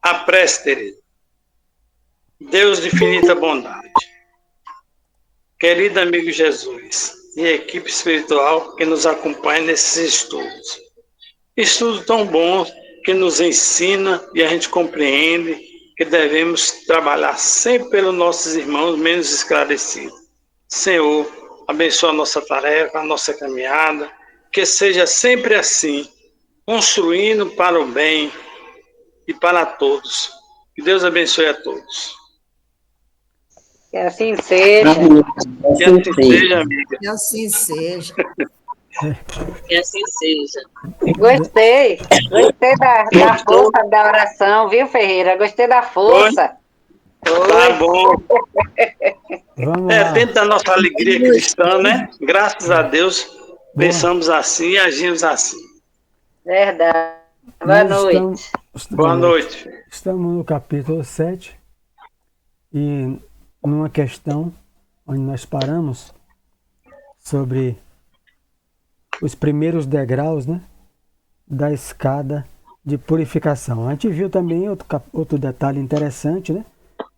A prece, Teresa. Deus de infinita bondade, querido amigo Jesus e equipe espiritual que nos acompanha nesses estudos. Estudo tão bom que nos ensina e a gente compreende que devemos trabalhar sempre pelos nossos irmãos menos esclarecidos. Senhor, abençoa a nossa tarefa, a nossa caminhada, que seja sempre assim, construindo para o bem e para todos. Que Deus abençoe a todos. Que assim seja. Que assim seja, amiga. Que assim seja. Que assim seja. Gostei da força da oração, viu, Ferreira? Gostei da força. Tá bom. Vamos lá. Dentro da nossa alegria cristã, né? Graças a Deus, pensamos assim e agimos assim. Verdade. Boa noite. Boa noite. Estamos no capítulo 7 e numa questão onde nós paramos sobre os primeiros degraus, né, da escada de purificação. A gente viu também outro detalhe interessante, né,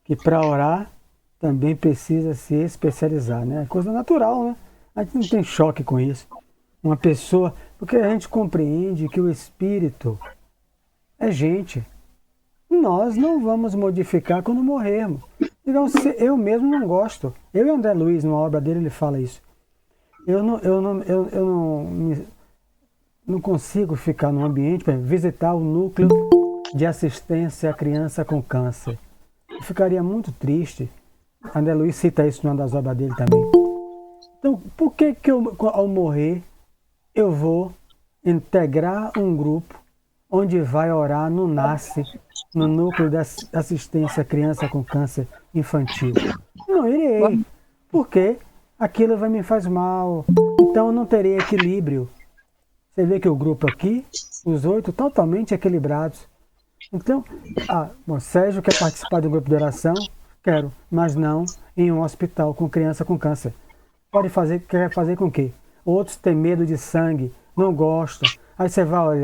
que para orar também precisa se especializar, né? É coisa natural, né? A gente não tem choque com isso. Uma pessoa, porque a gente compreende que o espírito é gente. Nós não vamos modificar quando morrermos. Então, eu mesmo não gosto. Eu e André Luiz, numa obra dele, ele fala isso. Eu não consigo ficar num ambiente, para visitar o núcleo de assistência à criança com câncer. Eu ficaria muito triste. André Luiz cita isso numa das obras dele também. Então, por que eu, ao morrer, eu vou integrar um grupo onde vai orar no NASCE, no núcleo de assistência à criança com câncer infantil? Não irei, porque aquilo vai me faz mal, então eu não terei equilíbrio. Você vê que o grupo aqui, os 8, totalmente equilibrados. Então, Sérgio quer participar do grupo de oração? Quero, mas não em um hospital com criança com câncer. Quer fazer com o quê? Outros têm medo de sangue, não gostam. Aí você vai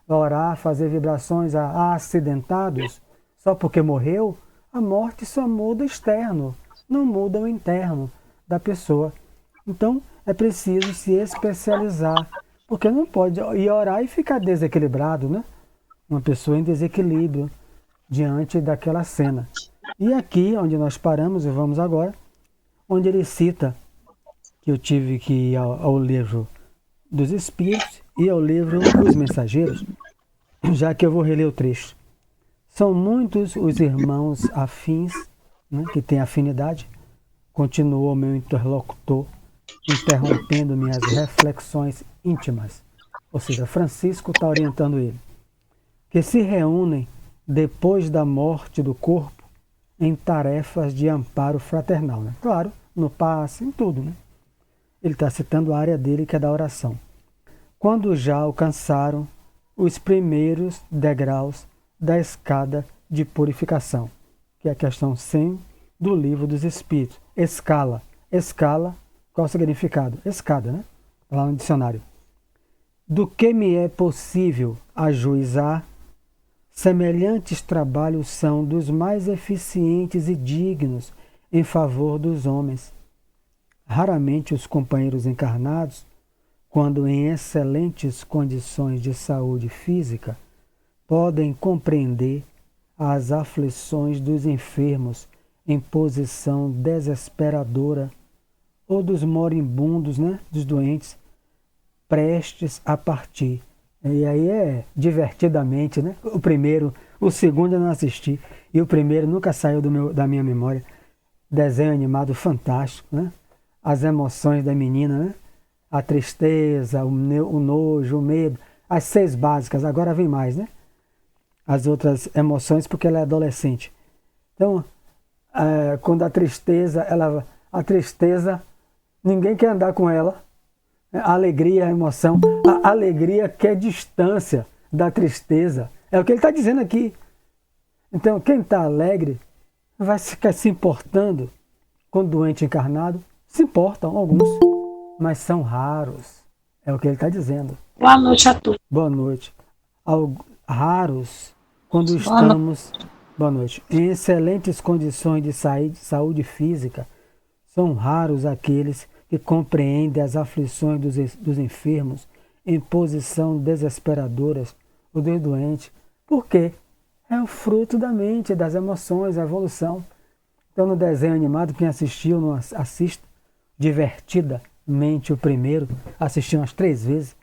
orar, fazer vibrações a acidentados, só porque morreu. A morte só muda o externo, não muda o interno da pessoa. Então, é preciso se especializar, porque não pode ir orar e ficar desequilibrado, né? Uma pessoa em desequilíbrio diante daquela cena. E aqui, onde nós paramos, e vamos agora, onde ele cita que eu tive que ir ao livro dos Espíritos e ao livro dos Mensageiros, já que eu vou reler o trecho. São muitos os irmãos afins, né, que têm afinidade, continuou meu interlocutor, interrompendo minhas reflexões íntimas. Ou seja, Francisco está orientando ele. Que se reúnem depois da morte do corpo em tarefas de amparo fraternal. Né? Claro, no passe, em tudo. Né? Ele está citando a área dele, que é da oração. Quando já alcançaram os primeiros degraus da escada de purificação, que é a questão 100 do Livro dos Espíritos. Escala. Escala, qual o significado? Escada, né? Lá no dicionário. Do que me é possível ajuizar, semelhantes trabalhos são dos mais eficientes e dignos em favor dos homens. Raramente os companheiros encarnados, quando em excelentes condições de saúde física, podem compreender as aflições dos enfermos em posição desesperadora ou dos moribundos, né, dos doentes, prestes a partir. E aí é divertidamente, né? O segundo eu não assisti, e o primeiro nunca saiu da minha memória. Desenho animado fantástico, né? As emoções da menina, né? A tristeza, o nojo, o medo, as 6 básicas, agora vem mais, né? As outras emoções, porque ela é adolescente. Então, quando a tristeza, ninguém quer andar com ela. A alegria, a emoção, a alegria quer distância da tristeza. É o que ele está dizendo aqui. Então, quem está alegre vai ficar se importando com o doente encarnado. Se importam alguns, mas são raros. É o que ele está dizendo. Boa noite a todos. Boa noite. Raros quando estamos, boa noite, em excelentes condições de saúde física, são raros aqueles que compreendem as aflições dos enfermos em posição desesperadoras ou dos doentes. Por quê? É o fruto da mente, das emoções, a evolução. Então, no desenho animado, quem assistiu, não assista divertidamente o primeiro, assisti umas 3 vezes,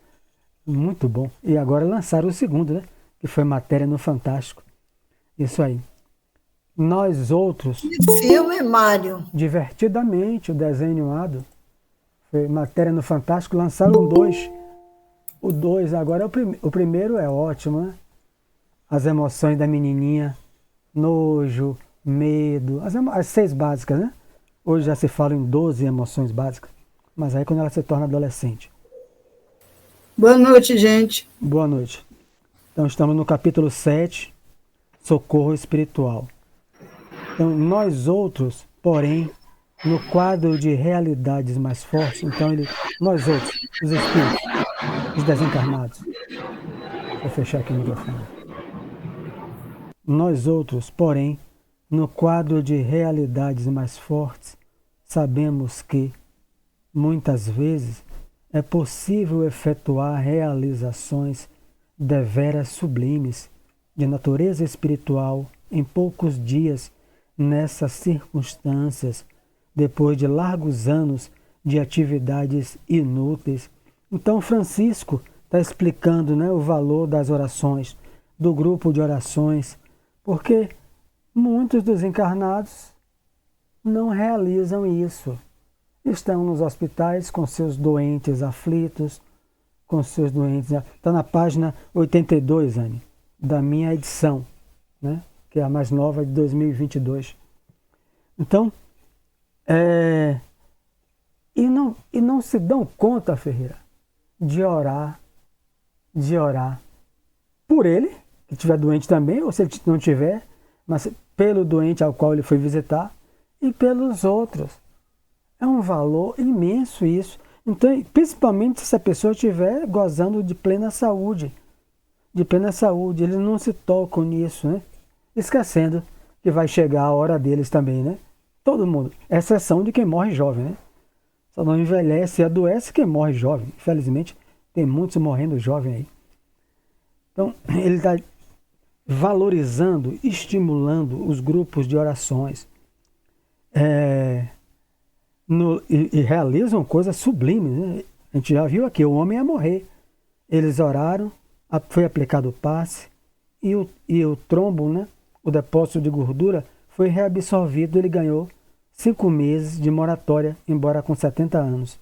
muito bom. E agora lançaram o segundo, né? Que foi matéria no Fantástico. Isso aí. Nós outros... Que filme, Mário? Divertidamente, o desenho animado. Foi matéria no Fantástico, lançaram 2. O 2 agora é o primeiro é ótimo, né? As emoções da menininha, nojo, medo, as 6 básicas, né? Hoje já se fala em 12 emoções básicas, mas aí quando ela se torna adolescente. Boa noite, gente. Boa noite. Então estamos no capítulo 7, socorro espiritual. Então nós outros, porém, no quadro de realidades mais fortes, então nós outros, os espíritos, os desencarnados. Vou fechar aqui o microfone. Nós outros, porém, no quadro de realidades mais fortes, sabemos que, muitas vezes, é possível efetuar realizações deveras sublimes, de natureza espiritual, em poucos dias, nessas circunstâncias, depois de largos anos de atividades inúteis. Então, Francisco está explicando, né, o valor das orações, do grupo de orações, porque muitos dos encarnados não realizam isso. Estão nos hospitais com seus doentes aflitos, com seus doentes... Está na página 82, Anne, da minha edição, né? Que é a mais nova de 2022. Então, e não se dão conta, Ferreira, de orar por ele, que estiver doente também, ou se ele não tiver, mas pelo doente ao qual ele foi visitar, e pelos outros. É um valor imenso isso. Então, principalmente se essa pessoa estiver gozando de plena saúde. De plena saúde, eles não se tocam nisso, né? Esquecendo que vai chegar a hora deles também, né? Todo mundo, exceção de quem morre jovem, né? Só não envelhece e adoece quem morre jovem. Infelizmente, tem muitos morrendo jovem aí. Então, ele está valorizando, estimulando os grupos de orações. E realizam coisas sublimes, né? A gente já viu aqui, o homem ia morrer. Eles oraram, foi aplicado o passe, e o trombo, né? O depósito de gordura, foi reabsorvido. Ele ganhou 5 meses de moratória, embora com 70 anos.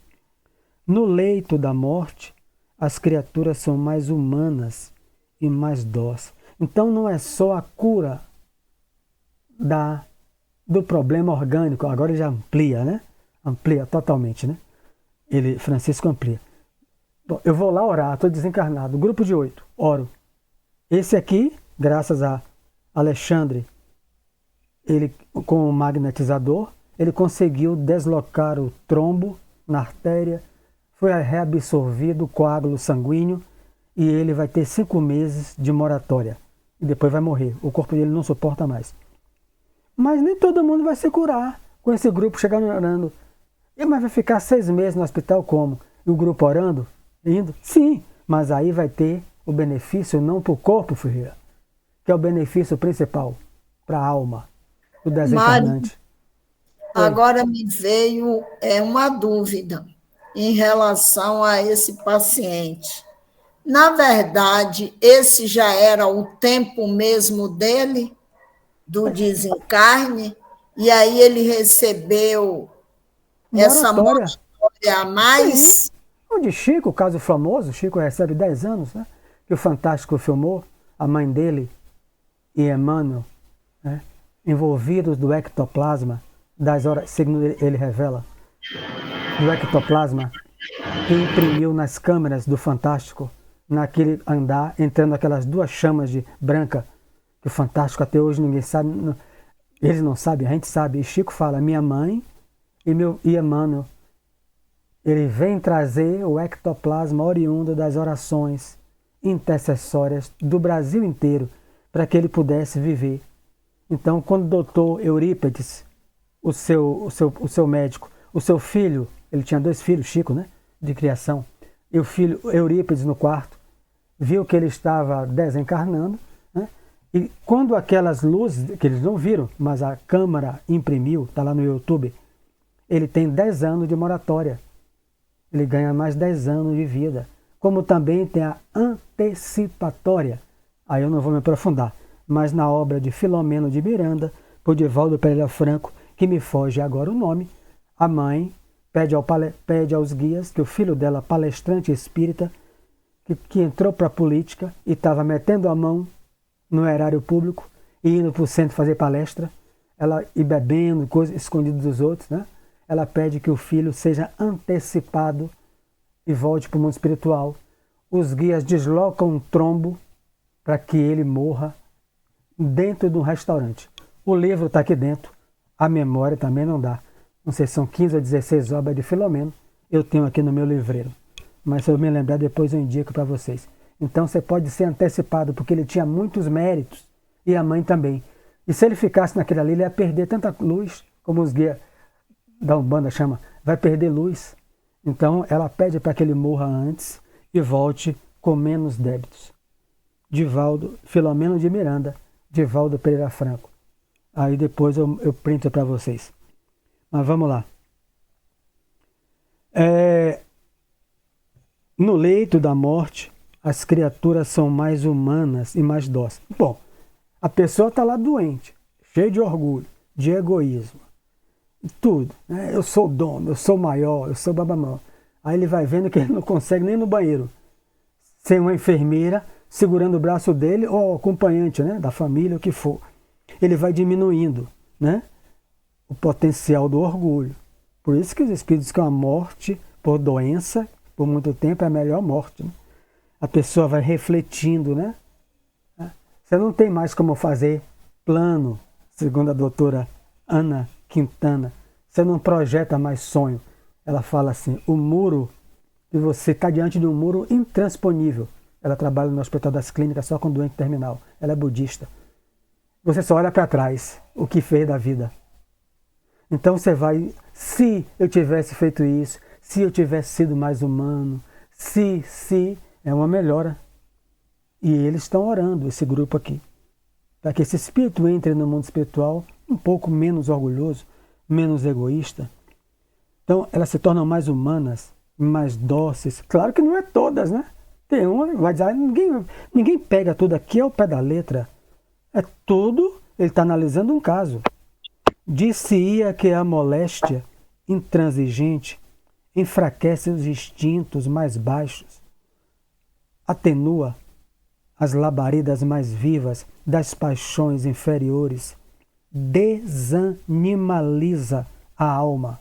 No leito da morte, as criaturas são mais humanas e mais dóceis. Então não é só a cura do problema orgânico, agora ele já amplia, né? Amplia totalmente, né? Francisco amplia. Bom, eu vou lá orar, estou desencarnado, grupo de 8, oro. Esse aqui, graças a Alexandre, ele com o magnetizador, ele conseguiu deslocar o trombo na artéria, foi reabsorvido o coágulo sanguíneo e ele vai ter 5 meses de moratória. E depois vai morrer. O corpo dele não suporta mais. Mas nem todo mundo vai se curar com esse grupo chegando orando. Mas vai ficar 6 meses no hospital como? E o grupo orando? Indo? Sim, mas aí vai ter o benefício não para o corpo, Ferreira, que é o benefício principal, para a alma, o desencarnante. Agora me veio uma dúvida em relação a esse paciente. Na verdade, esse já era o tempo mesmo dele, do desencarne, e aí ele recebeu essa moratória a mais? Sim. O de Chico, o caso famoso, Chico recebe 10 anos, né? Que o Fantástico filmou, a mãe dele e Emmanuel, né? Envolvidos do ectoplasma, das horas, segundo ele revela, do ectoplasma que imprimiu nas câmeras do Fantástico, naquele andar, entrando aquelas 2 chamas de branca, que o Fantástico até hoje ninguém sabe, eles não sabem, a gente sabe. E Chico fala, minha mãe e Emmanuel, ele vem trazer o ectoplasma oriundo das orações intercessórias do Brasil inteiro, para que ele pudesse viver. Então, quando o doutor Eurípides, o seu médico, o seu filho, ele tinha 2 filhos, Chico, né, de criação, e o filho Eurípides no quarto, viu que ele estava desencarnando, né, e quando aquelas luzes, que eles não viram, mas a câmara imprimiu, está lá no YouTube, ele tem 10 anos de moratória. Ele ganha mais 10 anos de vida. Como também tem a antecipatória. Aí eu não vou me aprofundar. Mas na obra de Filomeno de Miranda, por Divaldo Pereira Franco, que me foge agora o nome, a mãe pede aos guias que o filho dela, palestrante espírita, que entrou para a política e estava metendo a mão no erário público e indo para o centro fazer palestra, e bebendo, coisas escondidas dos outros, né? Ela pede que o filho seja antecipado e volte para o mundo espiritual. Os guias deslocam um trombo para que ele morra dentro de um restaurante. O livro está aqui dentro, a memória também não dá. Não sei se são 15 ou 16 obras de Filomeno, eu tenho aqui no meu livreiro. Mas se eu me lembrar depois eu indico para vocês. Então você pode ser antecipado, porque ele tinha muitos méritos, e a mãe também. E se ele ficasse naquele ali, ele ia perder tanta luz, como os guias da Umbanda chama, vai perder luz. Então ela pede para que ele morra antes e volte com menos débitos. Filomeno de Miranda, Divaldo Pereira Franco. Aí depois eu printo para vocês. Mas vamos lá. No leito da morte, as criaturas são mais humanas e mais dóceis. Bom, a pessoa está lá doente, cheia de orgulho, de egoísmo, tudo, né? Eu sou o dono, eu sou o maior, eu sou o babamão. Aí ele vai vendo que ele não consegue nem no banheiro, sem uma enfermeira segurando o braço dele, ou acompanhante, né, da família, o que for. Ele vai diminuindo, né, o potencial do orgulho. Por isso que os espíritos dizem que a morte por doença, por muito tempo, é a melhor morte, né? A pessoa vai refletindo, né? Você não tem mais como fazer plano, segundo a doutora Ana Quintana. Você não projeta mais sonho. Ela fala assim, o muro, que você está diante de um muro intransponível. Ela trabalha no Hospital das Clínicas só com doente terminal. Ela é budista. Você só olha para trás, o que fez da vida. Então você vai, se eu tivesse feito isso, se eu tivesse sido mais humano, se, é uma melhora. E eles estão orando, esse grupo aqui, para que esse espírito entre no mundo espiritual um pouco menos orgulhoso, menos egoísta. Então elas se tornam mais humanas, mais dóceis. Claro que não é todas, né? Tem uma que vai dizer, ninguém pega tudo aqui ao pé da letra. É tudo, ele está analisando um caso. Dir-se-ia que a moléstia intransigente enfraquece os instintos mais baixos, atenua as labaredas mais vivas das paixões inferiores, desanimaliza a alma,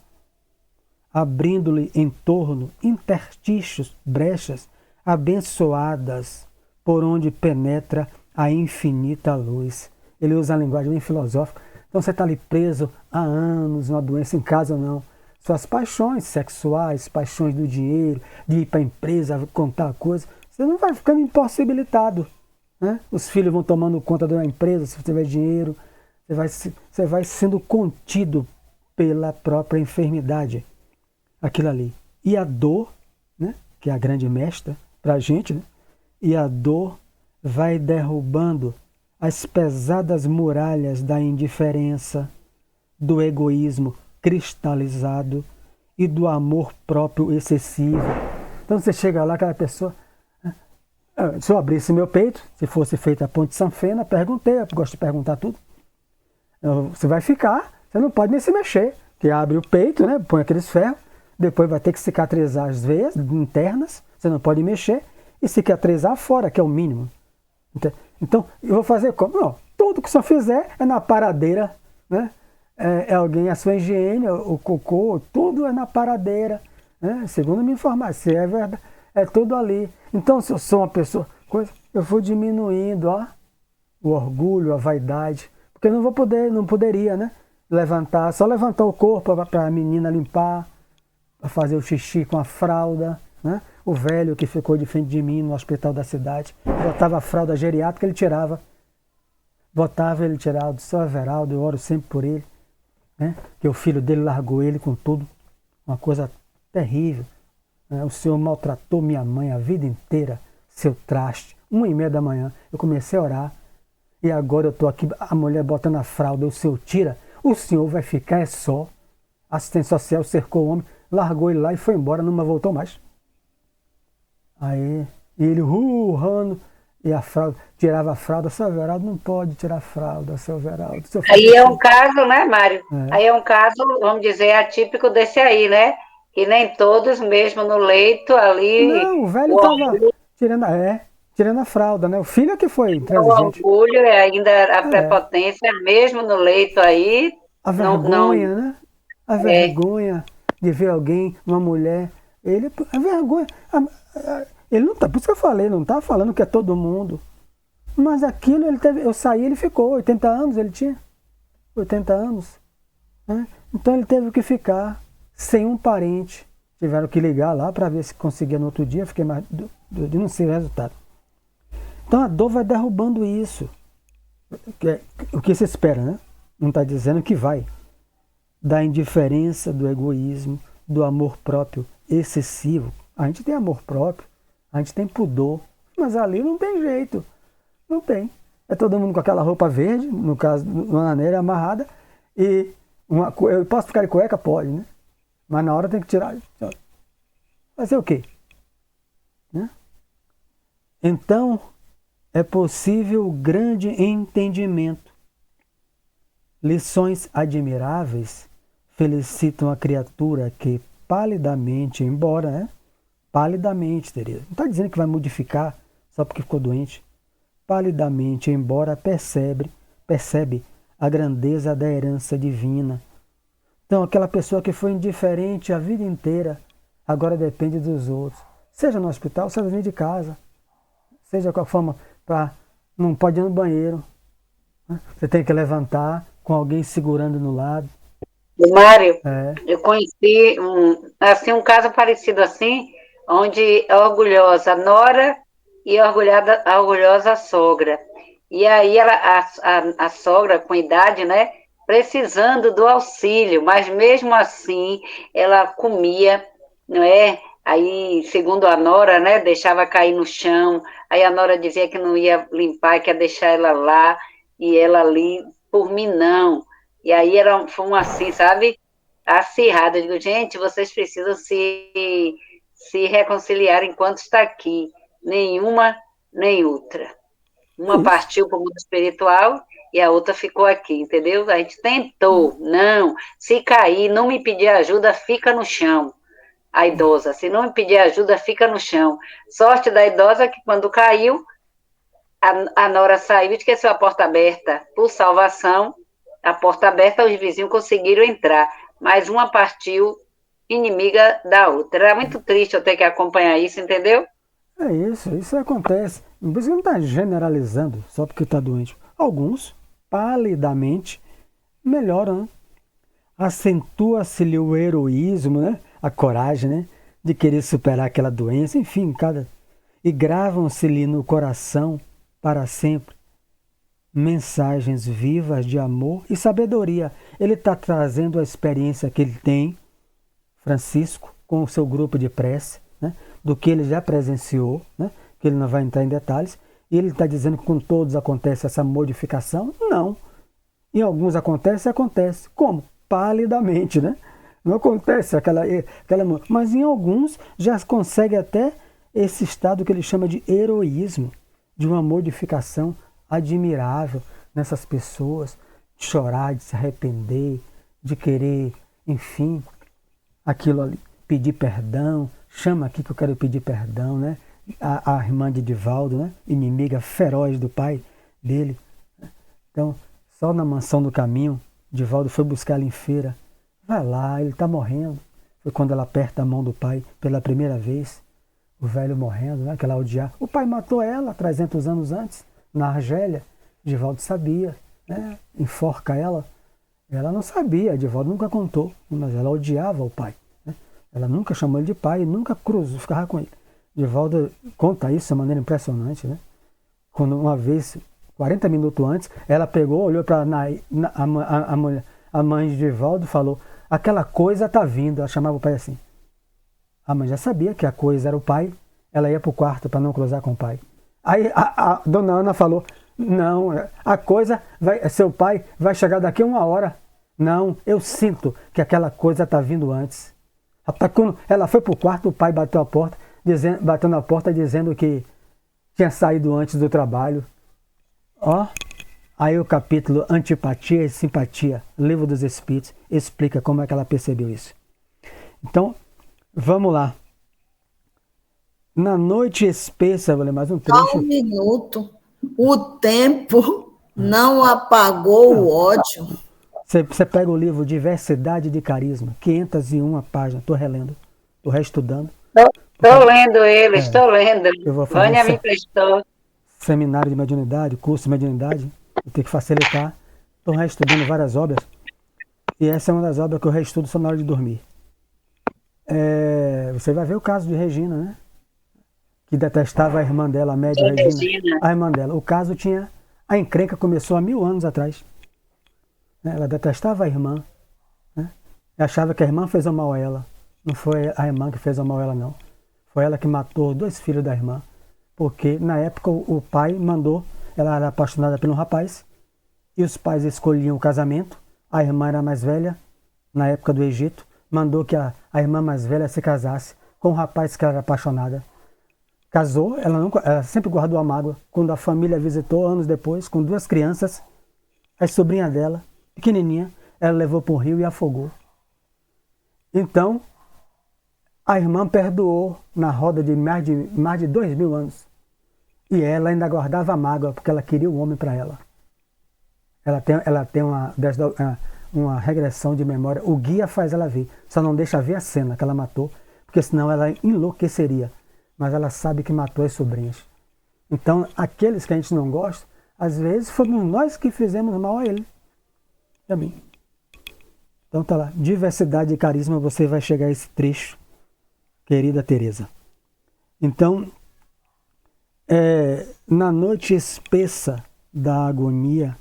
abrindo-lhe em torno interstícios, brechas abençoadas por onde penetra a infinita luz. Ele usa a linguagem bem filosófica. Então você está ali preso há anos, uma doença em casa ou não. Suas paixões sexuais, paixões do dinheiro, de ir para a empresa, contar coisa, você não vai ficando impossibilitado, né? Os filhos vão tomando conta da empresa, se você tiver dinheiro, você vai sendo contido pela própria enfermidade, aquilo ali. E a dor, né, que é a grande mestra para a gente, né? E a dor vai derrubando as pesadas muralhas da indiferença, do egoísmo cristalizado e do amor próprio excessivo. Então você chega lá, aquela pessoa... Se eu abrisse meu peito, se fosse feita a ponte sanfena, perguntei, eu gosto de perguntar tudo. Você vai ficar, você não pode nem se mexer. Porque abre o peito, né, põe aqueles ferros, depois vai ter que cicatrizar as veias internas, você não pode mexer, e cicatrizar fora, que é o mínimo. Então, eu vou fazer como? Não, tudo que o senhor fizer é na paradeira, né? É alguém, a sua higiene, o cocô, tudo é na paradeira, né? Segundo me informar, se é verdade, é tudo ali. Então, se eu sou uma pessoa, eu vou diminuindo, ó, o orgulho, a vaidade, porque eu não poderia, né? Só levantar o corpo para a menina limpar, para fazer o xixi com a fralda, né? O velho que ficou de frente de mim no hospital da cidade, botava a fralda geriátrica, ele tirava. botava ele tirado, seu Everaldo, eu oro sempre por ele, né? Que o filho dele largou ele com tudo, uma coisa terrível, né? O Senhor maltratou minha mãe a vida inteira, seu traste, 1h30 da manhã, eu comecei a orar, e agora eu estou aqui, a mulher botando a fralda, o Senhor tira, o Senhor vai ficar é só. A assistente social cercou o homem, largou ele lá e foi embora, não mais voltou mais. Aí, ele urrando, e a fralda, tirava a fralda, seu Everaldo não pode tirar a fralda, seu Everaldo. Aí é um caso, né, Mário? Aí é um caso, vamos dizer, atípico desse aí, né? Que nem todos, mesmo no leito ali. Não, o velho estava tirando a fralda, né? O filho é que foi intransigente. O orgulho é ainda a prepotência, mesmo no leito aí. A vergonha, né? A vergonha de ver alguém, uma mulher. A vergonha. Ele não tá, por isso que eu falei, não tá falando que é todo mundo. Mas aquilo, eu saí, ele ficou, 80 anos ele tinha. 80 anos. Né? Então ele teve que ficar sem um parente. Tiveram que ligar lá para ver se conseguia no outro dia, fiquei mais de não sei o resultado. Então a dor vai derrubando isso. O que se espera, né? Não está dizendo que vai. Da indiferença, do egoísmo, do amor próprio excessivo. A gente tem amor próprio, a gente tem pudor, mas ali não tem jeito. Não tem. É todo mundo com aquela roupa verde, no caso, uma maneira amarrada, e eu posso ficar de cueca? Pode, né? Mas na hora tem que tirar. Fazer o quê? Né? Então, é possível o grande entendimento. Lições admiráveis felicitam a criatura que palidamente, embora, né? Palidamente, Tereza. Não está dizendo que vai modificar só porque ficou doente. Palidamente, embora percebe a grandeza da herança divina. Então, aquela pessoa que foi indiferente a vida inteira, agora depende dos outros. Seja no hospital, seja dentro de casa. Seja com a forma não pode ir no banheiro. Né? Você tem que levantar com alguém segurando no lado. Mário, eu conheci um caso parecido assim, onde a orgulhosa nora e a orgulhosa sogra. E aí a sogra com idade, né, precisando do auxílio, mas mesmo assim ela comia, não é? Aí, segundo a nora, né, deixava cair no chão, aí a nora dizia que não ia limpar, que ia deixar ela lá, e ela ali, por mim não. E aí foi assim, sabe, acirrada. Eu digo, gente, vocês precisam se reconciliar enquanto está aqui. Nenhuma, nem outra. Uma partiu para o mundo espiritual e a outra ficou aqui, entendeu? A gente tentou, não. Se cair, não me pedir ajuda, fica no chão. A idosa, se não me pedir ajuda, fica no chão. Sorte da idosa que quando caiu, a nora saiu e esqueceu a porta aberta. Por salvação, a porta aberta, os vizinhos conseguiram entrar. Mas uma partiu inimiga da outra. Era muito triste eu ter que acompanhar isso, entendeu? É isso acontece. Por isso que não está generalizando só porque está doente. Alguns, palidamente, melhoram, né? Acentua-se-lhe o heroísmo, né? A coragem, né? De querer superar aquela doença, enfim, e gravam-se-lhe no coração para sempre mensagens vivas de amor e sabedoria. Ele está trazendo a experiência que ele tem, Francisco, com o seu grupo de prece, né? Do que ele já presenciou, né? Que ele não vai entrar em detalhes, e ele está dizendo que com todos acontece essa modificação? Não. Em alguns acontece. Como? Palidamente, né? Não acontece aquela. Mas em alguns já consegue até esse estado que ele chama de heroísmo, de uma modificação admirável nessas pessoas, de chorar, de se arrepender, de querer, enfim, aquilo ali, pedir perdão. Chama aqui que eu quero pedir perdão, né? A irmã de Divaldo, né? Inimiga feroz do pai dele. Então, só na mansão do caminho, Divaldo foi buscar ela em feira. Vai lá, ele está morrendo. Foi quando ela aperta a mão do pai pela primeira vez. O velho morrendo, né? Que ela odiava. O pai matou ela 300 anos antes, na Argélia. Divaldo sabia, né? Enforca ela. Ela não sabia, Divaldo nunca contou, mas ela odiava o pai. Né? Ela nunca chamou ele de pai, nunca cruzou, ficava com ele. Divaldo conta isso de maneira impressionante, né? Quando uma vez 40 minutos antes, ela pegou, olhou para a mãe de Divaldo e falou: aquela coisa tá vindo. Ela chamava o pai assim. A mãe já sabia que a coisa era o pai, ela ia para o quarto para não cruzar com o pai. Aí a dona Ana falou: não, a coisa, seu pai vai chegar daqui a 1 hora. Não, eu sinto que aquela coisa tá vindo antes. Quando ela foi para o quarto, o pai bateu na porta dizendo que tinha saído antes do trabalho. Ó, aí o capítulo Antipatia e Simpatia, Livro dos Espíritos, explica como é que ela percebeu isso. Então, vamos lá. Na noite espessa, vou ler mais um trecho. Só um minuto. O tempo não apagou o ódio. Você pega o livro Diversidade de Carisma, 501 páginas, estou relendo, estou reestudando. Estou lendo ele, estou lendo. Eu vou fazer Vânia me emprestou. Seminário de mediunidade, curso de mediunidade, eu tenho que facilitar. Estou reestudando várias obras, e essa é uma das obras que eu reestudo só na hora de dormir. Você vai ver o caso de Regina, né? Que detestava a irmã dela, a média Regina. A irmã dela. O caso tinha... A encrenca começou há 1000 anos atrás. Ela detestava a irmã, né? Achava que a irmã fez o mal a ela. Não foi a irmã que fez o mal a ela, não. Foi ela que matou 2 filhos da irmã. Porque na época o pai mandou, ela era apaixonada pelo rapaz, e os pais escolhiam o casamento. A irmã era mais velha, na época do Egito, mandou que a irmã mais velha se casasse com o rapaz que ela era apaixonada. Casou, ela sempre guardou a mágoa. Quando a família visitou, anos depois, com 2 crianças, a sobrinha dela, pequenininha, ela levou para o rio e afogou. Então, a irmã perdoou na roda de mais de 2000 anos. E ela ainda guardava a mágoa, porque ela queria o homem para ela. Ela tem uma regressão de memória. O guia faz ela ver, só não deixa ver a cena que ela matou, porque senão ela enlouqueceria. Mas ela sabe que matou as sobrinhas. Então, aqueles que a gente não gosta, às vezes fomos nós que fizemos mal a ele. Também. Então tá lá, diversidade de carisma, você vai chegar a esse trecho, querida Teresa. Então, na noite espessa da agonia,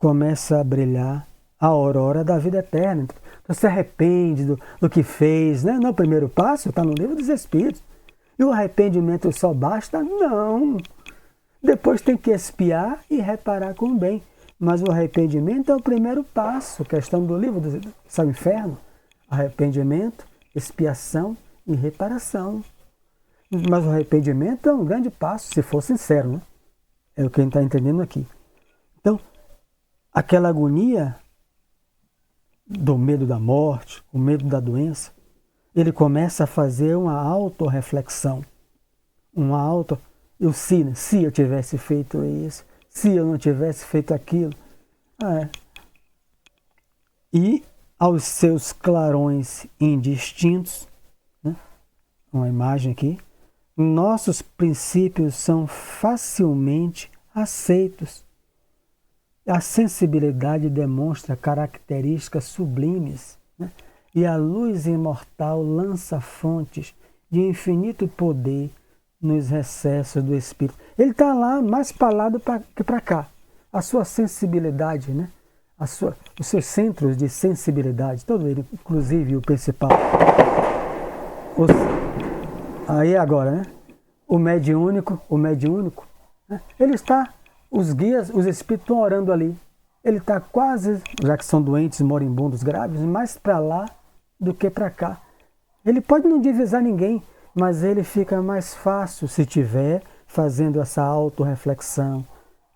começa a brilhar a aurora da vida eterna. Então, se arrepende do que fez, né? No primeiro passo, está no livro dos Espíritos. E o arrependimento só basta? Não. Depois tem que expiar e reparar com o bem. Mas o arrependimento é o primeiro passo, questão do livro do Céu e Inferno. Arrependimento, expiação e reparação. Mas o arrependimento é um grande passo, se for sincero, né? É o que a gente está entendendo aqui. Então, aquela agonia do medo da morte, o medo da doença, ele começa a fazer uma autorreflexão. Se eu tivesse feito isso, se eu não tivesse feito aquilo. E aos seus clarões indistintos, né? Uma imagem aqui, nossos princípios são facilmente aceitos. A sensibilidade demonstra características sublimes, né? E a luz imortal lança fontes de infinito poder nos recessos do espírito. Ele está lá mais para lá que para cá. A sua sensibilidade, né? Os seus centros de sensibilidade, todo ele, inclusive o principal. Aí agora, né? O mediúnico, né? Ele está, os guias, os espíritos estão orando ali. Ele está quase, já que são doentes, moribundos graves, mais para lá do que para cá. Ele pode não divisar ninguém, mas ele fica mais fácil se tiver fazendo essa autorreflexão,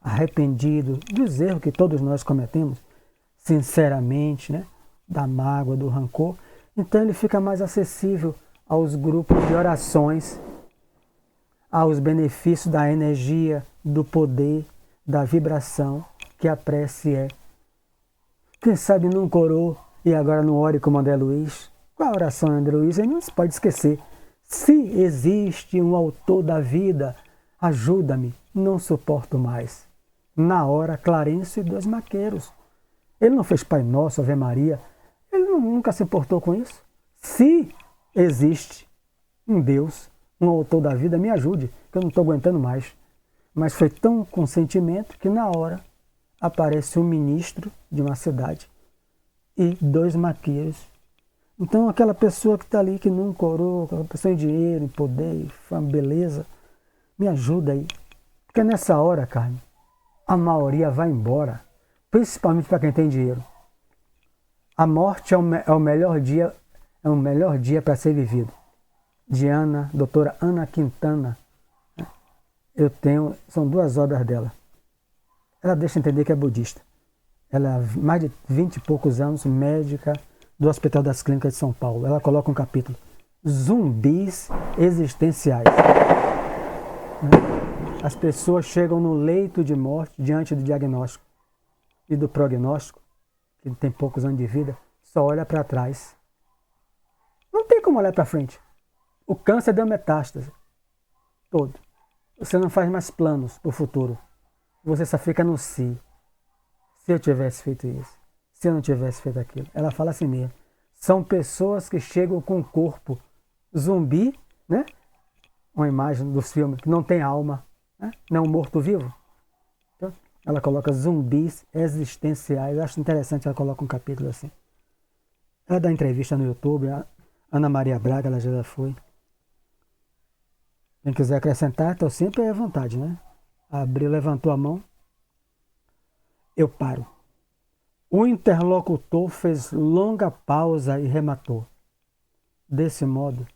arrependido dos erros que todos nós cometemos, sinceramente, né? Da mágoa, do rancor. Então ele fica mais acessível aos grupos de orações, aos benefícios da energia, do poder, da vibração que a prece é. Quem sabe nunca orou e agora não ore como André Luiz? Qual a oração de André Luiz? Ele não se pode esquecer. Se existe um autor da vida, ajuda-me, não suporto mais. Na hora, Clarencio e 2 maqueiros. Ele não fez Pai Nosso, Ave Maria. Ele nunca se importou com isso. Se existe um Deus, um autor da vida, me ajude, que eu não estou aguentando mais. Mas foi tão com sentimento que na hora aparece um ministro de uma cidade e 2 maqueiros. Então aquela pessoa que está ali, que nunca orou, aquela pessoa em dinheiro, em poder, em beleza, me ajuda aí. Porque nessa hora, Carmen, a maioria vai embora, principalmente para quem tem dinheiro. A morte é o melhor dia, para ser vivido. Doutora Ana Quintana, são 2 obras dela. Ela deixa entender que é budista. Ela é mais de 20 e poucos anos, médica do Hospital das Clínicas de São Paulo. Ela coloca um capítulo: Zumbis existenciais. As pessoas chegam no leito de morte diante do diagnóstico e do prognóstico, que tem poucos anos de vida, só olha para trás. Não tem como olhar para frente. O câncer deu metástase todo. Você não faz mais planos para o futuro. Você só fica no si. Se eu tivesse feito isso, se eu não tivesse feito aquilo. Ela fala assim mesmo. São pessoas que chegam com o corpo zumbi, né? Uma imagem dos filmes que não tem alma, né? Não é um morto-vivo. Então, ela coloca zumbis existenciais. Eu acho interessante, ela coloca um capítulo assim. Ela dá entrevista no YouTube, a Ana Maria Braga, ela já foi. Quem quiser acrescentar, estou sempre à vontade, né? Abriu, levantou a mão. Eu paro. O interlocutor fez longa pausa e rematou. Desse modo,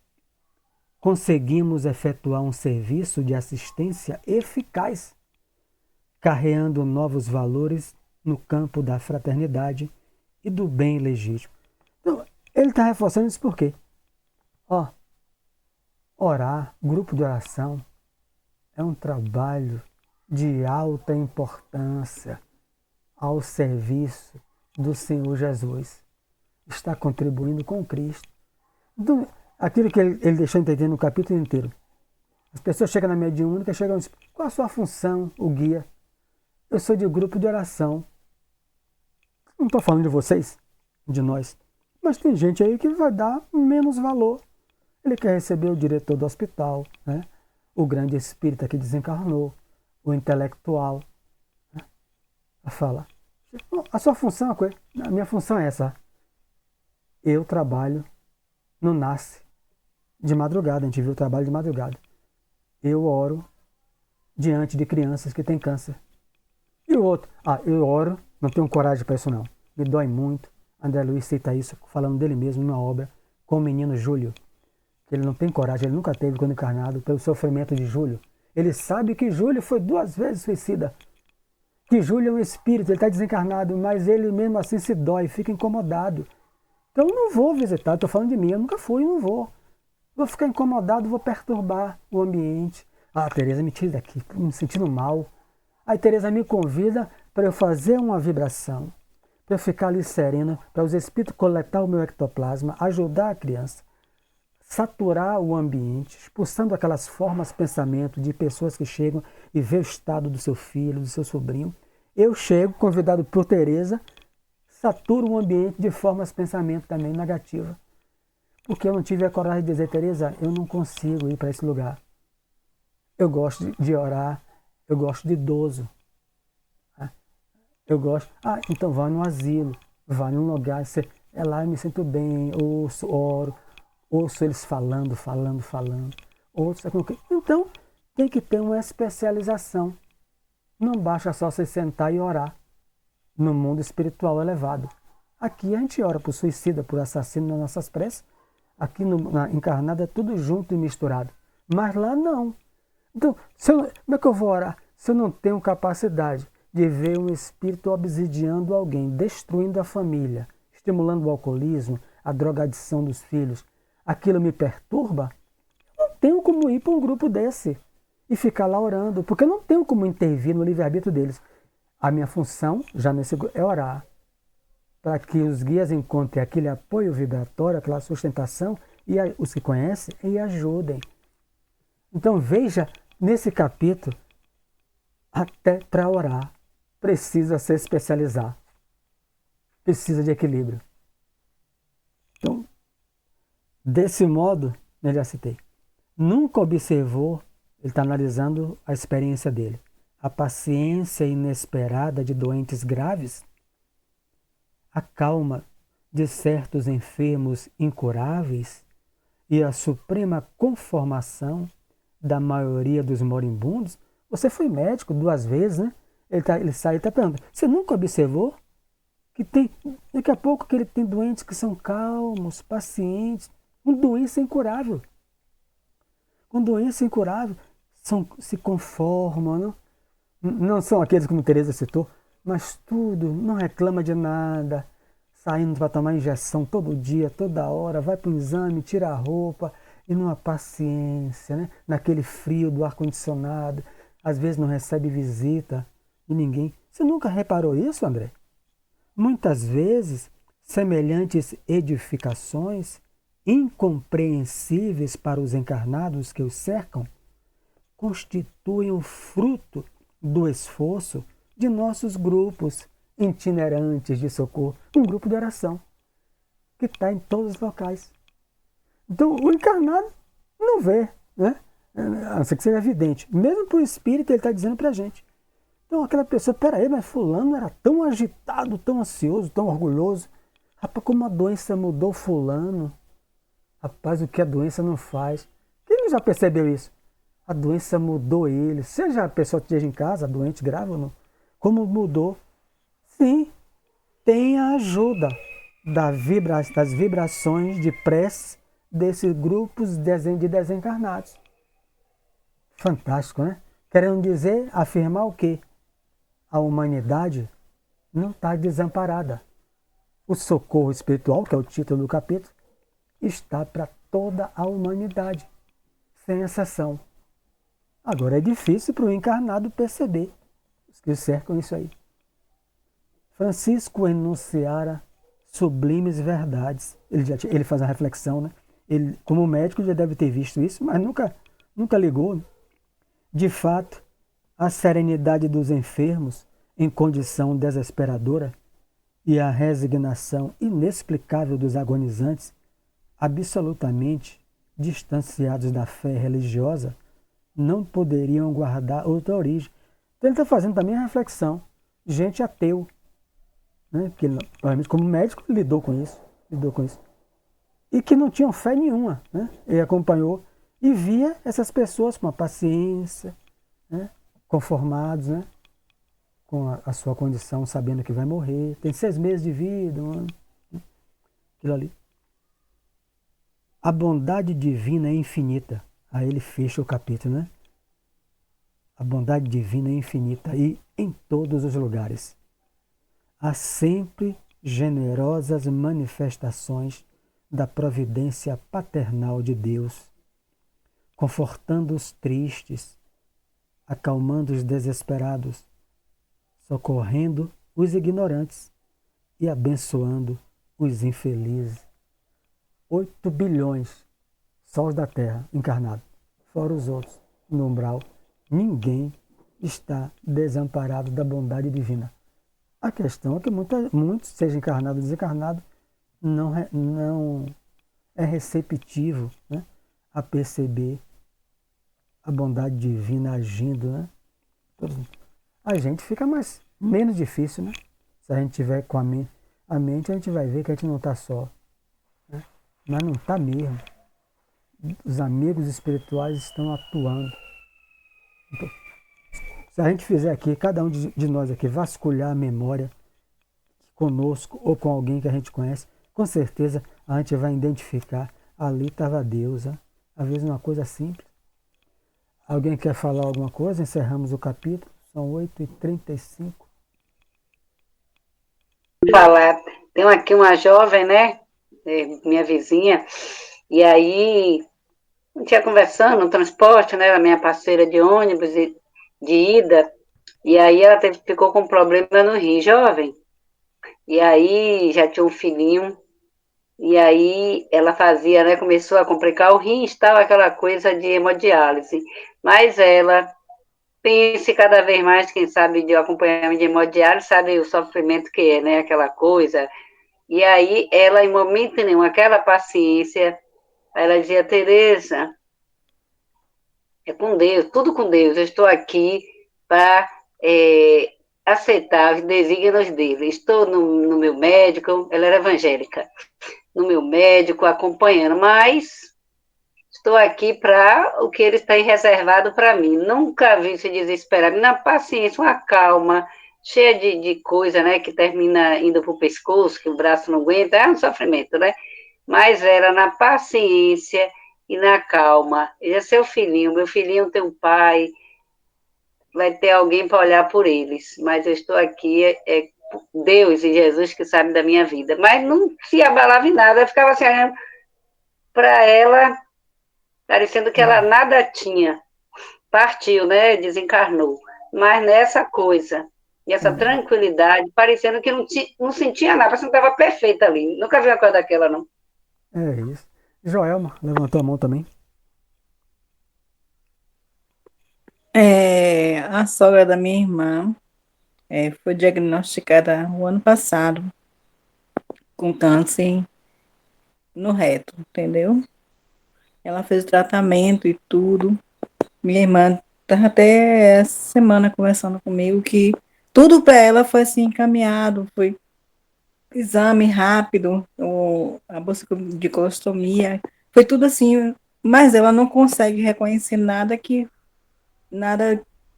conseguimos efetuar um serviço de assistência eficaz, carreando novos valores no campo da fraternidade e do bem legítimo. Então, ele está reforçando isso por quê? Orar, grupo de oração, é um trabalho de alta importância ao serviço do Senhor Jesus. Está contribuindo com Cristo. Então, aquilo que ele deixou entender no capítulo inteiro. As pessoas chegam na mediúnica, chegam e dizem: qual a sua função, o guia? Eu sou de grupo de oração. Não estou falando de vocês, de nós. Mas tem gente aí que vai dar menos valor. Ele quer receber o diretor do hospital, né? O grande espírita que desencarnou, o intelectual. Né? Fala: a sua função é uma coisa. A minha função é essa. Eu trabalho no NASCE de madrugada. A gente viu o trabalho de madrugada. Eu oro diante de crianças que têm câncer. E o outro: eu oro, não tenho coragem para isso não. Me dói muito. André Luiz cita isso, falando dele mesmo numa obra, com o menino Júlio. Que ele não tem coragem, ele nunca teve quando encarnado, pelo sofrimento de Júlio. Ele sabe que Júlio foi 2 vezes suicida. Que Júlio é um espírito, ele está desencarnado, mas ele mesmo assim se dói, fica incomodado. Então eu não vou visitar, estou falando de mim, eu nunca fui, não vou. Vou ficar incomodado, vou perturbar o ambiente. Tereza, me tira daqui, estou me sentindo mal. Aí Tereza me convida para eu fazer uma vibração, para eu ficar ali serena, para os espíritos coletar o meu ectoplasma, ajudar a criança, saturar o ambiente, expulsando aquelas formas de pensamento de pessoas que chegam e vê o estado do seu filho, do seu sobrinho. Eu chego, convidado por Tereza, saturo o ambiente de formas de pensamento também negativa. Porque eu não tive a coragem de dizer: Tereza, eu não consigo ir para esse lugar. Eu gosto de orar, eu gosto de idoso. Eu gosto, então vá no asilo, vá num lugar, é lá eu me sinto bem, ouço, oro, ouço eles falando. Então, tem que ter uma especialização. Não basta só se sentar e orar no mundo espiritual elevado. Aqui a gente ora por suicida, por assassino nas nossas preces. Aqui na encarnada é tudo junto e misturado. Mas lá não. Então, como é que eu vou orar se eu não tenho capacidade de ver um espírito obsidiando alguém, destruindo a família, estimulando o alcoolismo, a drogadição dos filhos? Aquilo me perturba? Eu não tenho como ir para um grupo desse e ficar lá orando, porque eu não tenho como intervir no livre-arbítrio deles. A minha função, já nesse grupo, é orar, para que os guias encontrem aquele apoio vibratório, aquela sustentação, e os que conhecem, e ajudem. Então veja, nesse capítulo, até para orar, precisa se especializar. Precisa de equilíbrio. Então, desse modo, eu já citei, nunca observou, ele está analisando a experiência dele, a paciência inesperada de doentes graves, a calma de certos enfermos incuráveis e a suprema conformação da maioria dos moribundos. Você foi médico 2 vezes, né? Ele sai e está perguntando. Você nunca observou que tem, daqui a pouco, que ele tem doentes que são calmos, pacientes, com doença incurável. Com doença incurável, se conformam, não são aqueles como Teresa citou, mas tudo, não reclama de nada, saindo para tomar injeção todo dia, toda hora, vai para o exame, tira a roupa, e numa paciência, né? Naquele frio do ar-condicionado, às vezes não recebe visita de ninguém. Você nunca reparou isso, André? Muitas vezes, semelhantes edificações, incompreensíveis para os encarnados que os cercam, constituem o fruto do esforço de nossos grupos itinerantes de socorro, um grupo de oração, que está em todos os locais. Então, o encarnado não vê, né? A não ser que seja evidente. Mesmo para o espírito, ele está dizendo para a gente. Então, aquela pessoa, peraí, mas fulano era tão agitado, tão ansioso, tão orgulhoso. Rapaz, como a doença mudou fulano. Rapaz, o que a doença não faz. Quem não já percebeu isso? A doença mudou ele. Seja a pessoa que esteja em casa, doente, grave ou não. Como mudou? Sim, tem a ajuda das vibrações de prece desses grupos de desencarnados. Fantástico, né? Querendo dizer, afirmar o quê? A humanidade não está desamparada. O socorro espiritual, que é o título do capítulo, está para toda a humanidade, sem exceção. Agora é difícil para o encarnado perceber, os que cercam isso aí. Francisco enunciara sublimes verdades. Ele faz a reflexão, né? Ele, como médico, já deve ter visto isso, mas nunca ligou. Né? De fato, a serenidade dos enfermos em condição desesperadora e a resignação inexplicável dos agonizantes, absolutamente distanciados da fé religiosa, não poderiam guardar outra origem. Então ele está fazendo também a reflexão. Gente ateu, né? Porque ele, provavelmente como médico, lidou com isso. E que não tinham fé nenhuma. Né? Ele acompanhou e via essas pessoas com a paciência, né? Conformados, né? Com a sua condição, sabendo que vai morrer. Tem 6 meses de vida, aquilo ali. A bondade divina é infinita. Aí ele fecha o capítulo, né? A bondade divina é infinita e em todos os lugares. Há sempre generosas manifestações da providência paternal de Deus, confortando os tristes, acalmando os desesperados, socorrendo os ignorantes e abençoando os infelizes. 8 bilhões só os da Terra encarnados, fora os outros no umbral. Ninguém está desamparado da bondade divina. A questão é que muitos, seja encarnado ou desencarnado, não é receptivo, né, a perceber a bondade divina agindo. Né? A gente fica menos difícil, né? Se a gente tiver com a mente, a gente vai ver que a gente não está só. Né? Mas não está mesmo. Os amigos espirituais estão atuando. Então, se a gente fizer aqui, cada um de nós aqui, vasculhar a memória conosco ou com alguém que a gente conhece, com certeza a gente vai identificar, ali estava Deus. Né? Às vezes uma coisa simples. Alguém quer falar alguma coisa? Encerramos o capítulo. São 8h35. Falar. Tem aqui uma jovem, né? Minha vizinha. E aí, a gente ia conversando no transporte, né? A minha parceira de ônibus de ida. E aí ela ficou com um problema no rim, jovem. E aí já tinha um filhinho. E aí ela fazia, né? Começou a complicar o rim, tal, aquela coisa de hemodiálise. Mas ela pense cada vez mais, quem sabe de acompanhamento de hemodiálise, sabe o sofrimento que é, né? Aquela coisa. E aí ela, em momento nenhum, aquela paciência, ela dizia: Teresa, é com Deus, tudo com Deus. Eu estou aqui para aceitar os desígnios dele. Estou no meu médico, ela era evangélica, no meu médico, acompanhando, mas estou aqui para o que ele tem reservado para mim. Nunca vi se desesperar. Na paciência, uma calma, cheia de coisa, né? Que termina indo para o pescoço, que o braço não aguenta. É um sofrimento, né? Mas era na paciência e na calma. Ele é seu filhinho, meu filhinho tem um pai, vai ter alguém para olhar por eles. Mas eu estou aqui, Deus e Jesus que sabe da minha vida. Mas não se abalava em nada, eu ficava assim, olhando para ela, parecendo que ela nada tinha. Partiu, né? Desencarnou. Mas nessa coisa, e essa tranquilidade, parecendo que não sentia nada, parecendo que estava perfeita ali. Nunca vi uma coisa daquela, não. É isso. Joelma levantou a mão também. A sogra da minha irmã foi diagnosticada o ano passado com câncer no reto, entendeu? Ela fez o tratamento e tudo. Minha irmã estava até essa semana conversando comigo que tudo para ela foi assim encaminhado, foi exame rápido, a bolsa de colostomia, foi tudo assim, mas ela não consegue reconhecer nada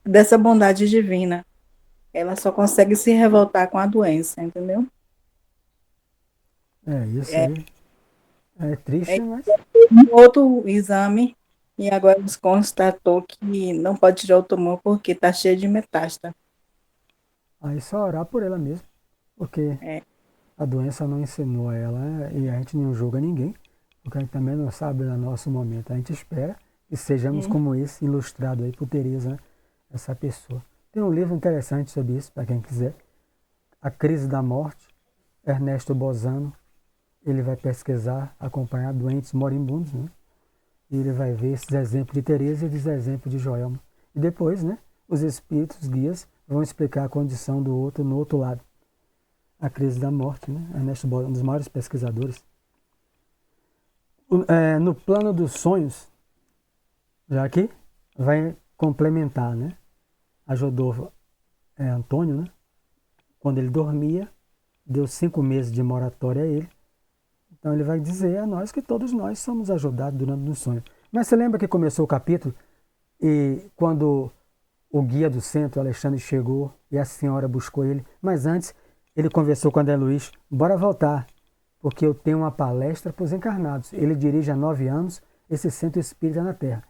dessa bondade divina. Ela só consegue se revoltar com a doença, entendeu? É isso É, aí. É triste, é mas um outro exame e agora eles constatou que não pode tirar o tumor porque está cheio de metástase. aí só orar por ela mesmo. Porque É, a doença não ensinou a ela e a gente não julga ninguém. Porque a gente também não sabe no nosso momento. A gente espera que sejamos como esse, ilustrado aí por Teresa, né? Essa pessoa. Tem um livro interessante sobre isso, para quem quiser. A Crise da Morte, Ernesto Bozano. Ele vai pesquisar, acompanhar doentes moribundos, né? E ele vai ver esses exemplos de Teresa e esses exemplos de Joelma. E depois, né, os espíritos guias vão explicar a condição do outro no outro lado. A Crise da Morte, né? Ernesto Bozano, um dos maiores pesquisadores. No plano dos sonhos, já que vai complementar, né? Ajudou Antônio, né? Quando ele dormia, deu 5 meses de moratória a ele. Então ele vai dizer a nós que todos nós somos ajudados durante o sonho. Mas você lembra que começou o capítulo e quando o guia do centro, Alexandre, chegou e a senhora buscou ele, mas antes ele conversou com André Luiz, bora voltar, porque eu tenho uma palestra para os encarnados. Ele dirige há 9 anos esse centro espírita na Terra.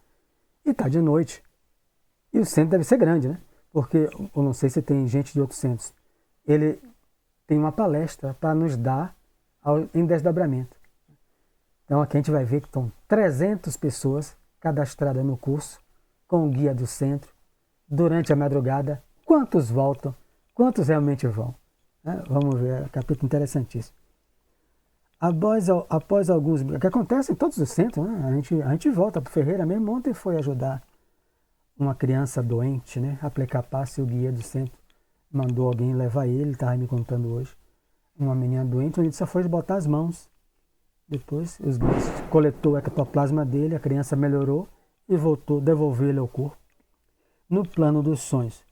E está de noite. E o centro deve ser grande, né? Porque, eu não sei se tem gente de outros centros. Ele tem uma palestra para nos dar em desdobramento. Então aqui a gente vai ver que estão 300 pessoas cadastradas no curso, com o guia do centro, durante a madrugada. Quantos voltam? Quantos realmente vão? Vamos ver, é um capítulo interessantíssimo. Após alguns... O que acontece em todos os centros, né? A gente volta para o Ferreira mesmo. Ontem foi ajudar uma criança doente, né? Aplicar passe, o guia do centro mandou alguém levar ele estava me contando hoje. Uma menina doente, onde só foi botar as mãos. Depois, os guias coletou o ectoplasma dele, a criança melhorou e voltou a devolver ele ao corpo. No plano dos sonhos,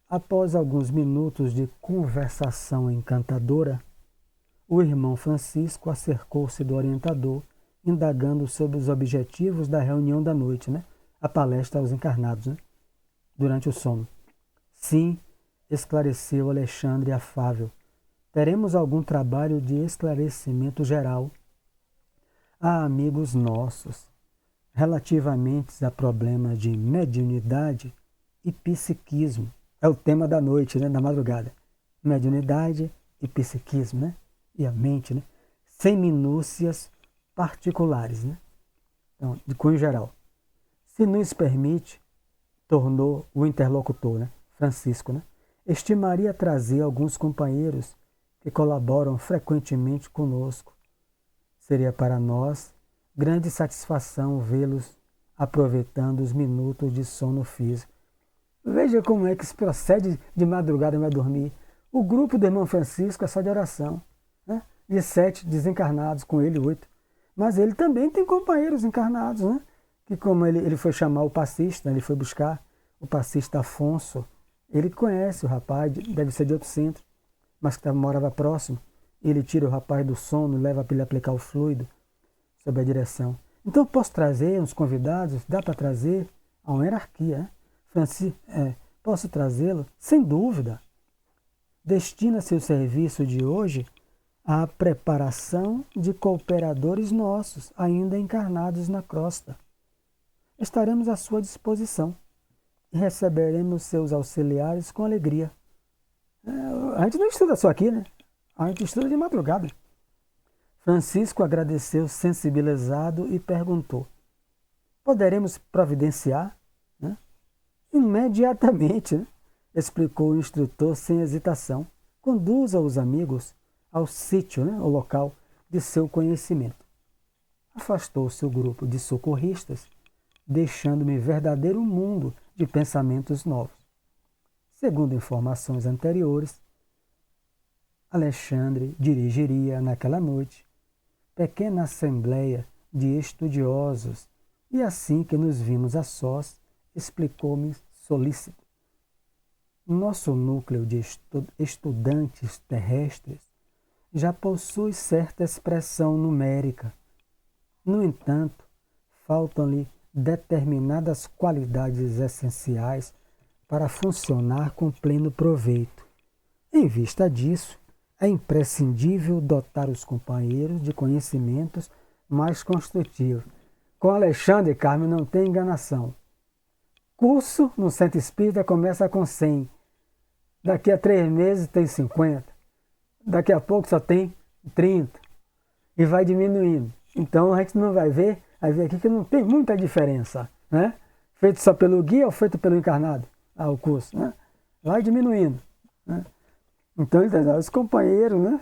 após alguns minutos de conversação encantadora, o irmão Francisco acercou-se do orientador, indagando sobre os objetivos da reunião da noite, né? A palestra aos encarnados, né? Durante o sono. Sim, esclareceu Alexandre afável. Teremos algum trabalho de esclarecimento geral a amigos nossos, relativamente a problemas de mediunidade e psiquismo. É o tema da noite, né, da madrugada. Mediunidade e psiquismo, né? E a mente, né? Sem minúcias particulares, né? Então, de cunho geral. Se nos permite, tornou o interlocutor, né? Francisco, né? Estimaria trazer alguns companheiros que colaboram frequentemente conosco. Seria para nós grande satisfação vê-los aproveitando os minutos de sono físico. Veja como é que se procede de madrugada vai dormir. O grupo do irmão Francisco é só de oração, né? De 7 desencarnados, com ele 8. Mas ele também tem companheiros encarnados, né? Que como ele foi chamar o passista, ele foi buscar o passista Afonso, Ele conhece o rapaz, deve ser de outro centro, mas que morava próximo. Ele tira o rapaz do sono, leva para ele aplicar o fluido sob a direção. Então, eu posso trazer uns convidados? Dá para trazer? Há uma hierarquia, né? Posso trazê-lo? Sem dúvida. Destina-se o serviço de hoje à preparação de cooperadores nossos, ainda encarnados na crosta. Estaremos à sua disposição e receberemos seus auxiliares com alegria. A gente não estuda só aqui, né? A gente estuda de madrugada. Francisco agradeceu sensibilizado e perguntou: poderemos providenciar? Né? Imediatamente, né? Explicou o instrutor sem hesitação. Conduza os amigos ao sítio, né? Ao local de seu conhecimento. Afastou-se o grupo de socorristas, deixando-me verdadeiro mundo de pensamentos novos. Segundo informações anteriores, Alexandre dirigiria naquela noite pequena assembleia de estudiosos e assim que nos vimos a sós, explicou-me solícito. Nosso núcleo de estudantes terrestres já possui certa expressão numérica. No entanto, faltam-lhe determinadas qualidades essenciais para funcionar com pleno proveito. Em vista disso, é imprescindível dotar os companheiros de conhecimentos mais construtivos. Com Alexandre, Carmen, não tem enganação. Curso no Centro Espírita começa com 100. Daqui a 3 meses tem 50. Daqui a pouco só tem 30. E vai diminuindo. Então a gente não vai ver aqui que não tem muita diferença, né? Feito só pelo guia ou feito pelo encarnado, o curso, né? Vai diminuindo, né? Então, os companheiros, né?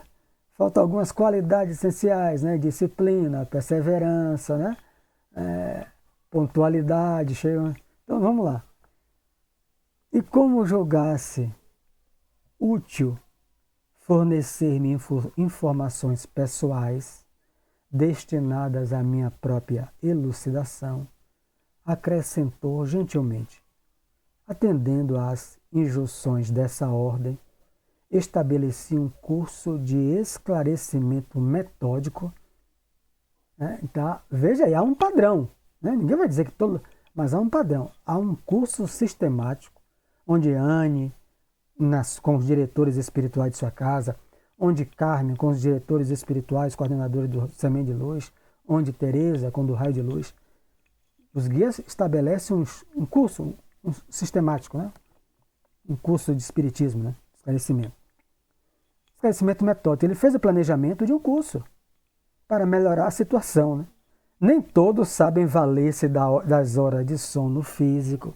Faltam algumas qualidades essenciais, né? Disciplina, perseverança, né? Pontualidade, Então, vamos lá. E como julgasse útil fornecer-me informações pessoais destinadas à minha própria elucidação, acrescentou gentilmente: atendendo às injunções dessa ordem, estabeleci um curso de esclarecimento metódico. Né? Então, veja aí, há um padrão. Né? Ninguém vai dizer que todo... Mas há um padrão. Há um curso sistemático, onde Anne, com os diretores espirituais de sua casa, onde Carmen, com os diretores espirituais, coordenadores do Semente de Luz, onde Teresa, com o do Raio de Luz. Os guias estabelecem um curso sistemático, né? Um curso de espiritismo, né? Esclarecimento metódico. Ele fez o planejamento de um curso para melhorar a situação, né? Nem todos sabem valer-se das horas de sono físico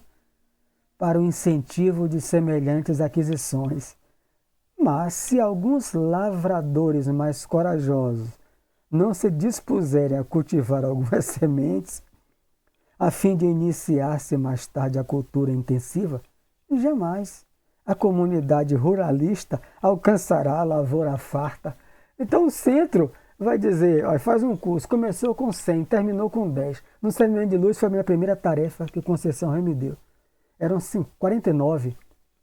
para o incentivo de semelhantes aquisições. Mas se alguns lavradores mais corajosos não se dispuserem a cultivar algumas sementes, a fim de iniciar-se mais tarde a cultura intensiva, jamais a comunidade ruralista alcançará a lavoura farta. Então o centro vai dizer, ó, faz um curso, começou com 100, terminou com 10. No Semente de Luz foi a minha primeira tarefa que Conceição Rei me deu. Eram 49.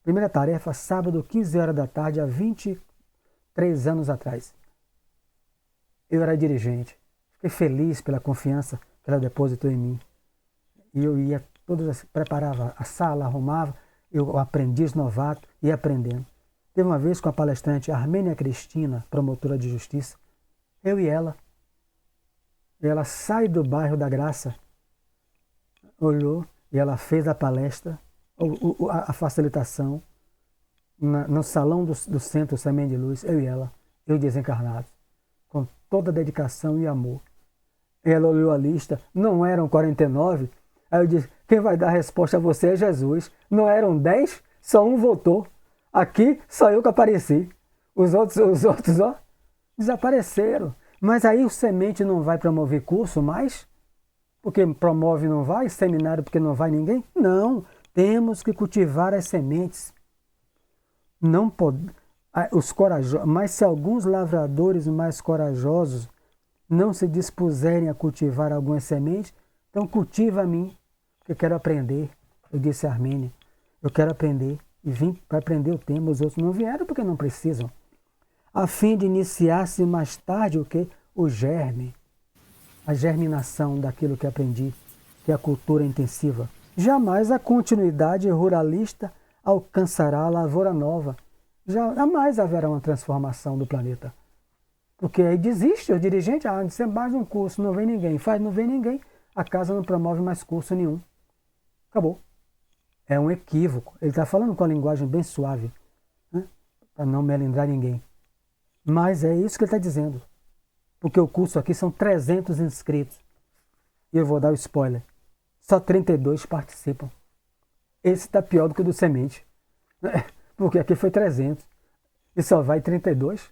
Primeira tarefa, sábado, 15 horas da tarde, há 23 anos atrás. Eu era dirigente. Fiquei feliz pela confiança que ela depositou em mim. E eu ia, preparava a sala, arrumava, eu aprendiz novato, ia aprendendo. Teve uma vez com a palestrante Armênia Cristina, promotora de justiça, eu e ela sai do bairro da Graça, olhou e ela fez a palestra, a facilitação, no salão do Centro Semente de Luz, eu e ela, eu desencarnado, com toda a dedicação e amor. Ela olhou a lista, não eram 49, aí eu disse, quem vai dar a resposta a você é Jesus. Não eram 10, só um voltou. Aqui, só eu que apareci. Os outros, ó, desapareceram. Mas aí o Semente não vai promover curso mais? Porque promove não vai? Seminário porque não vai ninguém? Não, temos que cultivar as sementes. Não pode, os corajosos, mas se alguns lavradores mais corajosos não se dispuserem a cultivar algumas sementes, então cultiva a mim, porque eu quero aprender. Eu disse a Armênia, eu quero aprender, e vim para aprender o tema. Os outros não vieram porque não precisam. A fim de iniciar-se mais tarde o quê? O germe, a germinação daquilo que aprendi, que é a cultura intensiva. Jamais a continuidade ruralista alcançará a lavoura nova. Jamais haverá uma transformação do planeta. Porque aí desiste o dirigente, você mais um curso, não vem ninguém. Não vem ninguém, a casa não promove mais curso nenhum. Acabou. É um equívoco. Ele está falando com a linguagem bem suave, né? Para não melindrar ninguém. Mas é isso que ele está dizendo. Porque o curso aqui são 300 inscritos. E eu vou dar o spoiler. Só 32 participam. Esse está pior do que o do semente. Porque aqui foi 300. E só vai 32.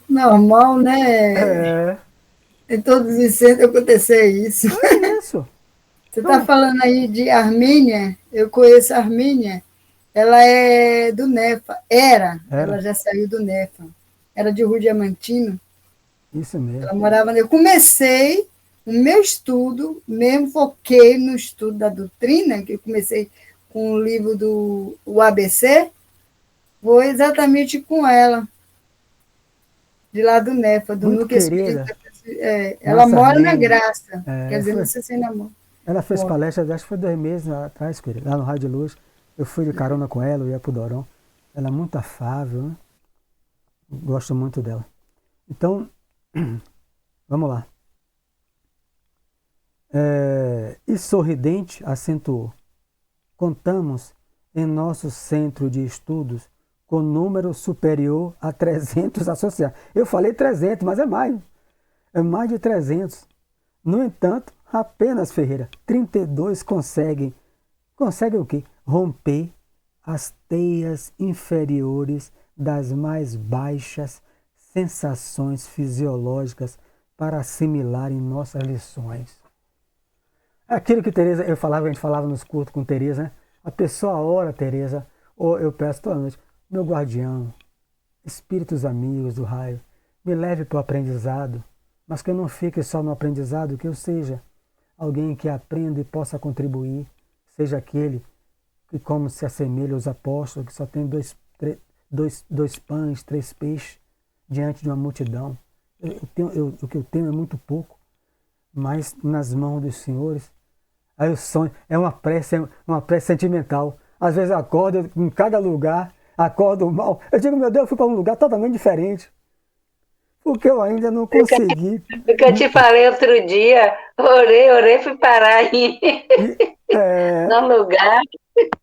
Normal, né? É. Em todos os centros acontecer isso. É isso. Você está falando aí de Armênia, eu conheço a Armênia, ela é do NEFA, ela já saiu do NEFA, era de Rio Diamantino. Isso mesmo. Ela morava, eu comecei o meu estudo, mesmo foquei no estudo da doutrina, que eu comecei com o livro do ABC, foi exatamente com ela, de lá do NEFA, do Muito Núcleo querida. Espírita. Ela mora na Graça, quer dizer, não sei se ainda mora. Ela fez palestra, acho que foi 2 meses atrás, querida, lá no Rádio Luz. Eu fui de carona com ela, eu ia pro Dorão. Ela é muito afável, né? Gosto muito dela. Então, vamos lá. E sorridente, acentuou. Contamos em nosso centro de estudos com número superior a 300 associados. Eu falei 300, mas é mais. É mais de 300. No entanto, apenas, Ferreira, 32 conseguem o quê? Romper as teias inferiores das mais baixas sensações fisiológicas para assimilarem nossas lições. Aquilo que Teresa, a gente falava nos cultos com Teresa, né? A pessoa ora, Teresa, ou eu peço toda noite, meu guardião, espíritos amigos do raio, me leve para o aprendizado, mas que eu não fique só no aprendizado, que eu seja alguém que aprenda e possa contribuir, seja aquele que como se assemelha aos apóstolos, que só tem dois pães, 3 peixes diante de uma multidão. O que eu tenho é muito pouco, mas nas mãos dos senhores. Aí o sonho é uma prece sentimental. Às vezes eu acordo em cada lugar, acordo mal. Eu digo, meu Deus, eu fui para um lugar totalmente diferente. Porque eu ainda não consegui. O que eu te falei outro dia, orei, fui parar aí no lugar.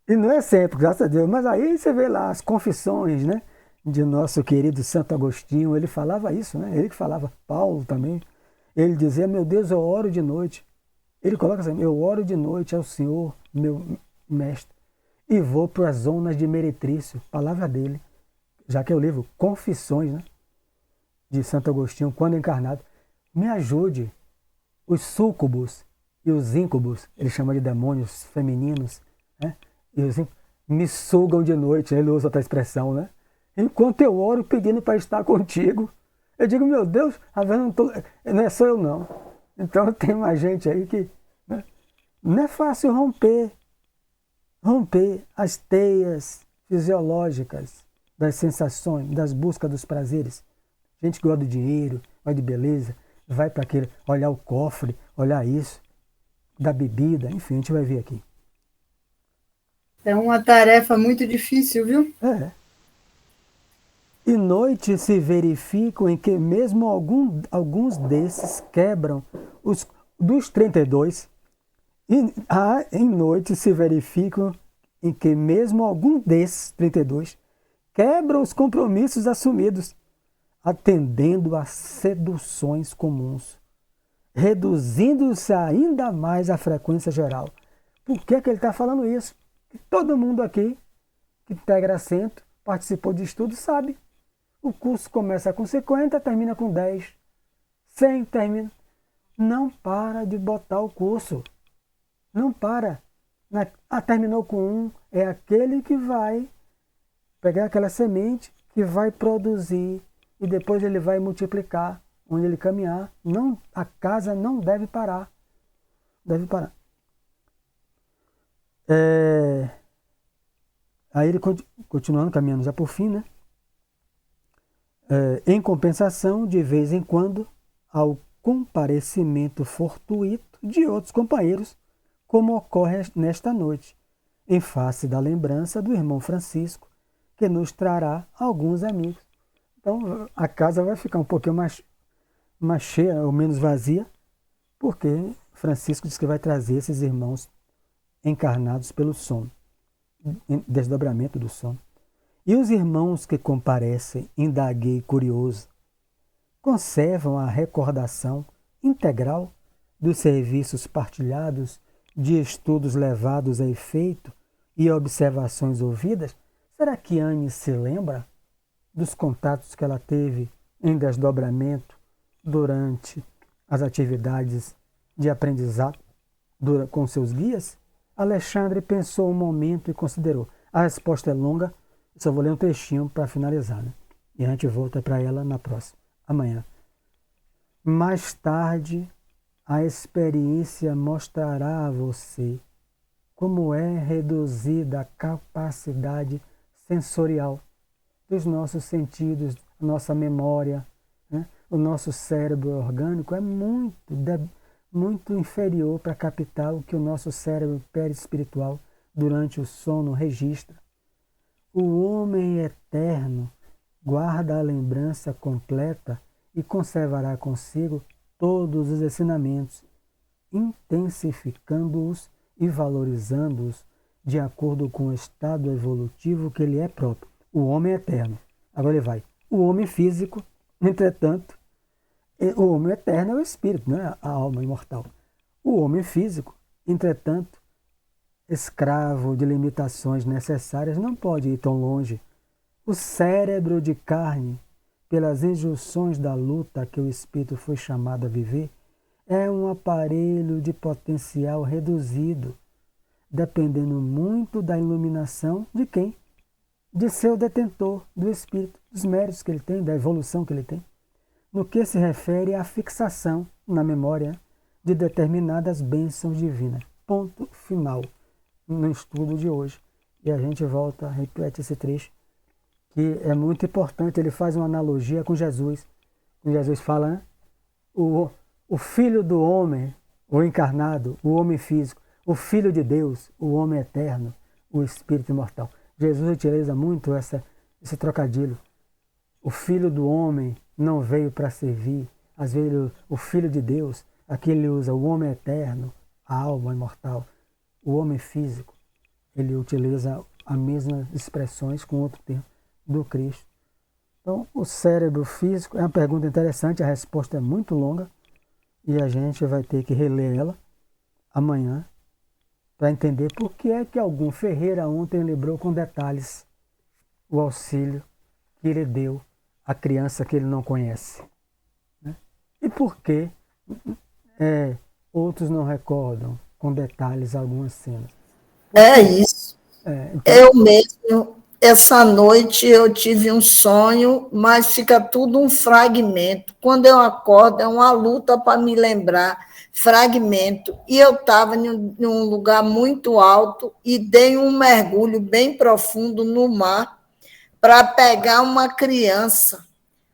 E não é sempre, graças a Deus. Mas aí você vê lá as confissões, né, de nosso querido Santo Agostinho. Ele falava isso, né? Ele que falava, Paulo também. Ele dizia, meu Deus, eu oro de noite. Ele coloca assim, eu oro de noite ao Senhor, meu mestre, e vou para as zonas de meretrício, palavra dele, já que é o livro Confissões, né, de Santo Agostinho, quando encarnado. Me ajude. Os súcubos e os íncubos, ele chama de demônios femininos, né, e os me sugam de noite, ele usa outra expressão, né, enquanto eu oro pedindo para estar contigo. Eu digo, meu Deus, não é só eu não. Então tem uma gente aí que, né, não é fácil romper as teias fisiológicas das sensações, das buscas dos prazeres. Gente que gosta do dinheiro, vai de beleza, vai para aquele, olhar o cofre, olhar isso, da bebida, enfim, a gente vai ver aqui. É uma tarefa muito difícil, viu? É. E noites se verificam em que mesmo alguns desses quebram dos 32. Em noites se verificam em que mesmo alguns desses 32 quebram os compromissos assumidos, atendendo a seduções comuns, reduzindo-se ainda mais a frequência geral. Por que ele está falando isso? Todo mundo aqui que integra assento, participou de estudo, sabe. O curso começa com 50, termina com 10. 100 termina. Não para de botar o curso. Não para. Terminou com 1, é aquele que vai pegar aquela semente que vai produzir e depois ele vai multiplicar onde ele caminhar. Não, a casa não deve parar. Deve parar. Aí ele continuando, caminhando já por fim, né? Em compensação, de vez em quando, ao comparecimento fortuito de outros companheiros, como ocorre nesta noite, em face da lembrança do irmão Francisco, que nos trará alguns amigos. Então a casa vai ficar um pouquinho mais cheia ou menos vazia, porque Francisco diz que vai trazer esses irmãos encarnados pelo sono, desdobramento do sono. E os irmãos que comparecem, indaguei curioso, conservam a recordação integral dos serviços partilhados, de estudos levados a efeito e observações ouvidas? Será que Anne se lembra dos contatos que ela teve em desdobramento durante as atividades de aprendizado com seus guias? Alexandre pensou um momento e considerou. A resposta é longa, só vou ler um trechinho para finalizar, né? E a gente volta para ela na próxima, amanhã. Mais tarde, a experiência mostrará a você como é reduzida a capacidade sensorial dos nossos sentidos, nossa memória, né? O nosso cérebro orgânico é muito inferior para captar o que o nosso cérebro perispiritual durante o sono registra. O homem eterno guarda a lembrança completa e conservará consigo todos os ensinamentos, intensificando-os e valorizando-os de acordo com o estado evolutivo que lhe é próprio. O homem eterno. Agora ele vai. O homem físico, entretanto, o homem eterno é o espírito, não é a alma imortal. O homem físico, entretanto, escravo de limitações necessárias, não pode ir tão longe. O cérebro de carne, pelas injunções da luta que o espírito foi chamado a viver, é um aparelho de potencial reduzido, dependendo muito da iluminação de quem? De seu detentor, do espírito, dos méritos que ele tem, da evolução que ele tem. No que se refere à fixação na memória de determinadas bênçãos divinas. Ponto final no estudo de hoje. E a gente volta, repete esse trecho, que é muito importante. Ele faz uma analogia com Jesus. Jesus fala, né? O Filho do Homem, o encarnado, o homem físico, o Filho de Deus, o homem eterno, o Espírito imortal. Jesus utiliza muito esse trocadilho. O Filho do Homem não veio para servir. Às vezes o Filho de Deus, aqui ele usa o homem eterno, a alma imortal. O homem físico, ele utiliza as mesmas expressões com outro termo do Cristo. Então, o cérebro físico é uma pergunta interessante, a resposta é muito longa e a gente vai ter que reler ela amanhã para entender por que é que algum Ferreira ontem lembrou com detalhes o auxílio que ele deu à criança que ele não conhece, né? E por que outros não recordam com detalhes algumas cenas. É isso. Então... Eu mesmo, essa noite eu tive um sonho, mas fica tudo um fragmento. Quando eu acordo, é uma luta para me lembrar, fragmento. E eu estava em um lugar muito alto e dei um mergulho bem profundo no mar para pegar uma criança.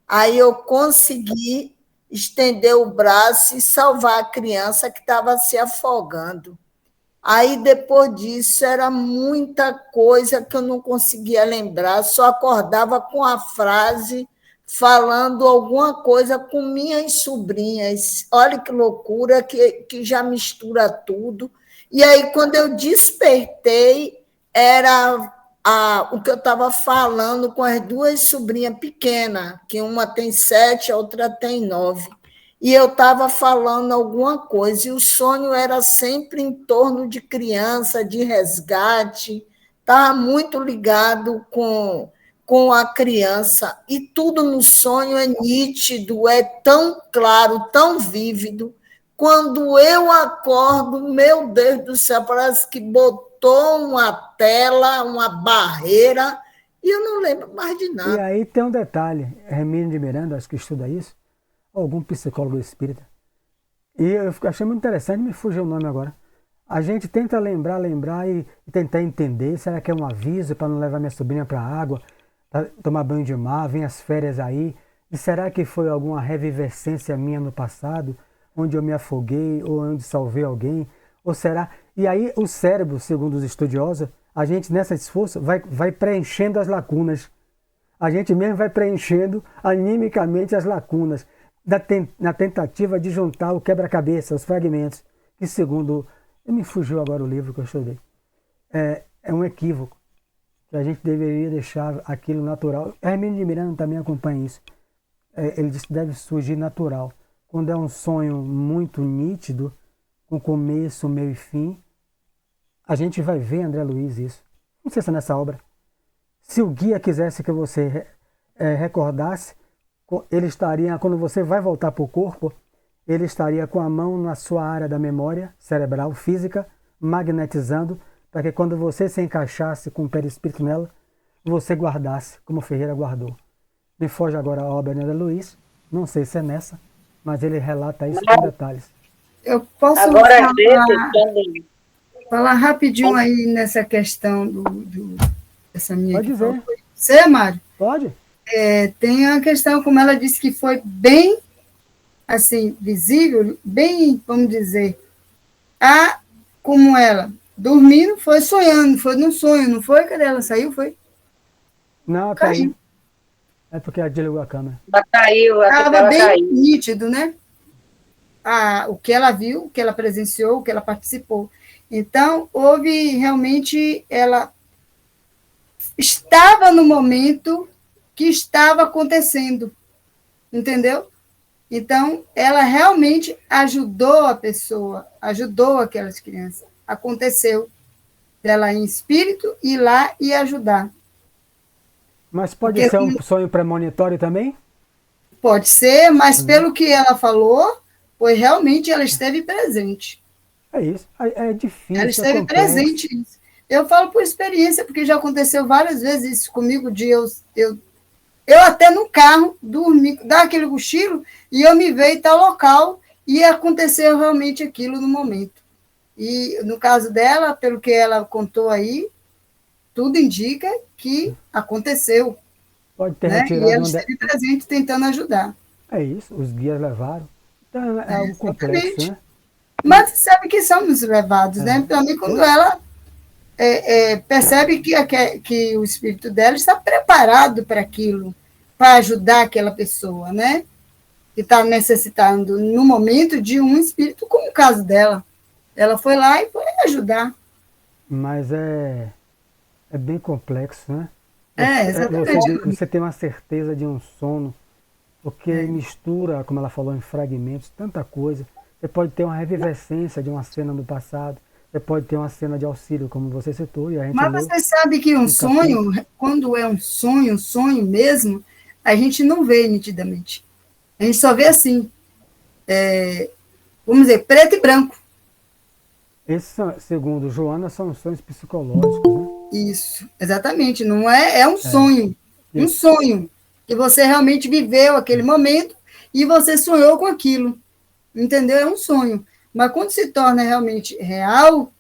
Aí eu consegui estender o braço e salvar a criança que estava se afogando. Aí, depois disso, era muita coisa que eu não conseguia lembrar, só acordava com a frase falando alguma coisa com minhas sobrinhas. Olha que loucura, que já mistura tudo. E aí, quando eu despertei, era o que eu estava falando com as duas sobrinhas pequenas, que uma tem 7, a outra tem 9. E eu estava falando alguma coisa, e o sonho era sempre em torno de criança, de resgate, estava muito ligado com a criança, e tudo no sonho é nítido, é tão claro, tão vívido. Quando eu acordo, meu Deus do céu, parece que botou uma tela, uma barreira, e eu não lembro mais de nada. E aí tem um detalhe, Hermínio de Miranda, acho que estuda isso, algum psicólogo espírita. E eu achei muito interessante, me fugiu o nome agora. A gente tenta lembrar e tentar entender. Será que é um aviso para não levar minha sobrinha para a água, pra tomar banho de mar, vem as férias aí? E será que foi alguma revivescência minha no passado, onde eu me afoguei ou onde salvei alguém? Ou será? E aí o cérebro, segundo os estudiosos, a gente nesse esforço vai preenchendo as lacunas. A gente mesmo vai preenchendo animicamente as lacunas na tentativa de juntar o quebra-cabeça, os fragmentos, que segundo... Me fugiu agora o livro que eu estudei. É um equívoco, que a gente deveria deixar aquilo natural. Hermínio de Miranda também acompanha isso. Ele diz que deve surgir natural. Quando é um sonho muito nítido, com começo, meio e fim, a gente vai ver, André Luiz, isso. Não sei se é nessa obra. Se o guia quisesse que você recordasse, ele estaria, quando você vai voltar para o corpo, ele estaria com a mão na sua área da memória cerebral, física, magnetizando, para que quando você se encaixasse com o perispírito nela, você guardasse, como Ferreira guardou. Me foge agora a obra de André Luiz, não sei se é nessa, mas ele relata isso com detalhes. Eu posso Agora, falar rapidinho aí nessa questão dessa minha... Pode dizer. Você, Mário? Pode. Tem a questão, como ela disse, que foi bem, assim, visível, bem, vamos dizer, como ela dormindo, foi sonhando, foi num sonho, não foi? Cadê ela? Saiu, foi? Não, caiu. É porque ela desligou a câmera. Ela caiu, Estava bem caiu. nítido, né? O que ela viu, o que ela presenciou, o que ela participou. Então, houve realmente, ela estava no momento que estava acontecendo, entendeu? Então, ela realmente ajudou a pessoa, ajudou aquelas crianças. Aconteceu dela em espírito ir lá e ajudar. Mas pode ser um sonho premonitório também? Pode ser, mas pelo que ela falou, foi realmente ela esteve presente. É isso, é difícil. Ela esteve presente. Eu falo por experiência, porque já aconteceu várias vezes isso comigo, de eu até no carro, dormir, dar aquele cochilo, e eu me vejo em tal local, e aconteceu realmente aquilo no momento. E no caso dela, pelo que ela contou aí, tudo indica que aconteceu. Pode ter né? retirado. E ela esteve presente tentando ajudar. É isso, os guias levaram. Então é algo complexo, né? Mas você sabe que somos levados, né? Também quando ela percebe que o espírito dela está preparado para aquilo, para ajudar aquela pessoa, né? Que está necessitando, no momento, de um espírito, como o caso dela. Ela foi lá e foi ajudar. Mas é bem complexo, né? Exatamente. Você tem uma certeza de um sono, porque mistura, como ela falou, em fragmentos, tanta coisa. Você pode ter uma revivescência de uma cena do passado, você pode ter uma cena de auxílio, como você citou. E a gente Mas você sabe que um sonho, quando é um sonho mesmo, a gente não vê nitidamente. A gente só vê assim, vamos dizer, preto e branco. Esses, segundo Joana, são sonhos psicológicos, né? Isso, exatamente. Não é um sonho. Um sonho. Que você realmente viveu aquele momento e você sonhou com aquilo. Entendeu? É um sonho. Mas quando se torna realmente real,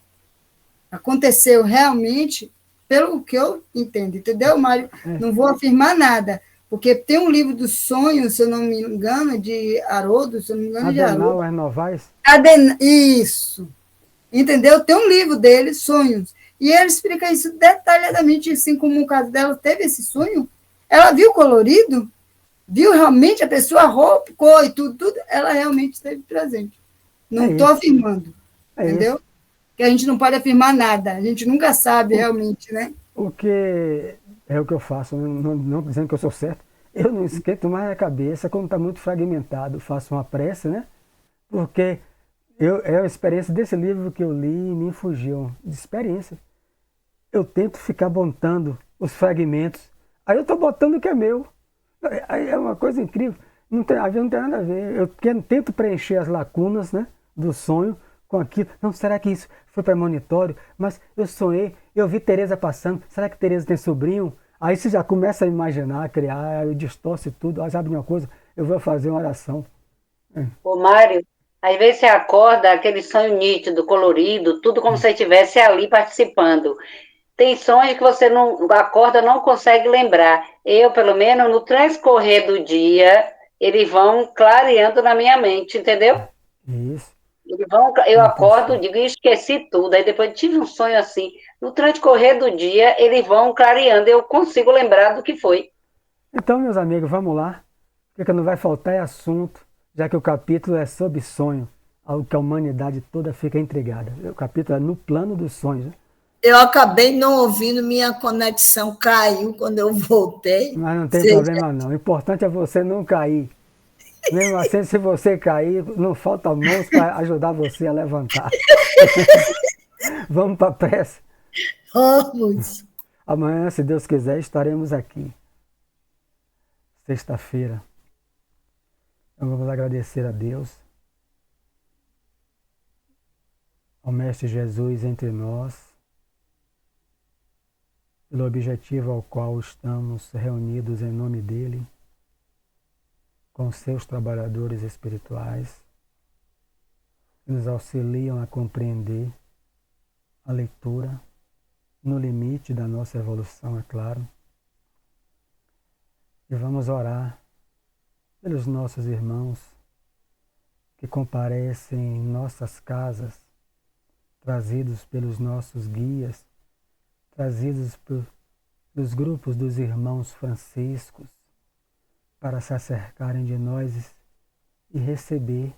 aconteceu realmente, pelo que eu entendo. Entendeu, Mário? Não vou afirmar nada. Porque tem um livro dos sonhos, se eu não me engano, de Haroldo, se eu não me engano, de Haroldo. Novaes? Isso. Entendeu? Tem um livro dele, Sonhos. E ele explica isso detalhadamente, assim como o caso dela teve esse sonho. Ela viu colorido, viu realmente a pessoa, a roupa, cor e tudo, ela realmente esteve presente. Não estou afirmando, entendeu? Isso. Que a gente não pode afirmar nada, a gente nunca sabe realmente, né? O que é o que eu faço, não dizendo que eu sou certo, eu não esquento mais a cabeça quando está muito fragmentado, faço uma prece, né? Porque é a experiência desse livro que eu li e me fugiu de experiência. Eu tento ficar botando os fragmentos, aí eu estou botando o que é meu. Aí é uma coisa incrível, não tem nada a ver. Eu tento preencher as lacunas, né, do sonho com aquilo. Não, será que isso foi premonitório? Mas eu sonhei, eu vi Tereza passando, será que Tereza tem sobrinho? Aí você já começa a imaginar, a criar, aí distorce tudo. Sabe de uma coisa? Eu vou fazer uma oração. Ô, Mário, Às vezes você acorda, aquele sonho nítido, colorido, tudo como se você estivesse ali participando. Tem sonhos que você não acorda, não consegue lembrar. Eu, pelo menos, no transcorrer do dia, eles vão clareando na minha mente, entendeu? Isso. Eu Não tem acordo, jeito. digo, esqueci tudo. Aí depois tive um sonho assim. No transcorrer do dia, eles vão clareando. Eu consigo lembrar do que foi. Então, meus amigos, vamos lá. O que não vai faltar é assunto, já que o capítulo é sobre sonho, algo que a humanidade toda fica intrigada. O capítulo é no plano dos sonhos. Eu acabei não ouvindo, minha conexão caiu quando eu voltei. Mas não tem problema não. O importante é você não cair. Mesmo assim, se você cair, não falta mãos para ajudar você a levantar. Vamos para a prece. Vamos. Amanhã, se Deus quiser, estaremos aqui. Sexta-feira. Então vamos agradecer a Deus, ao Mestre Jesus entre nós, pelo objetivo ao qual estamos reunidos em nome dele, com seus trabalhadores espirituais, que nos auxiliam a compreender a leitura no limite da nossa evolução, é claro. E vamos orar pelos nossos irmãos que comparecem em nossas casas, trazidos pelos nossos guias, trazidos pelos grupos dos irmãos franciscos, para se acercarem de nós e receber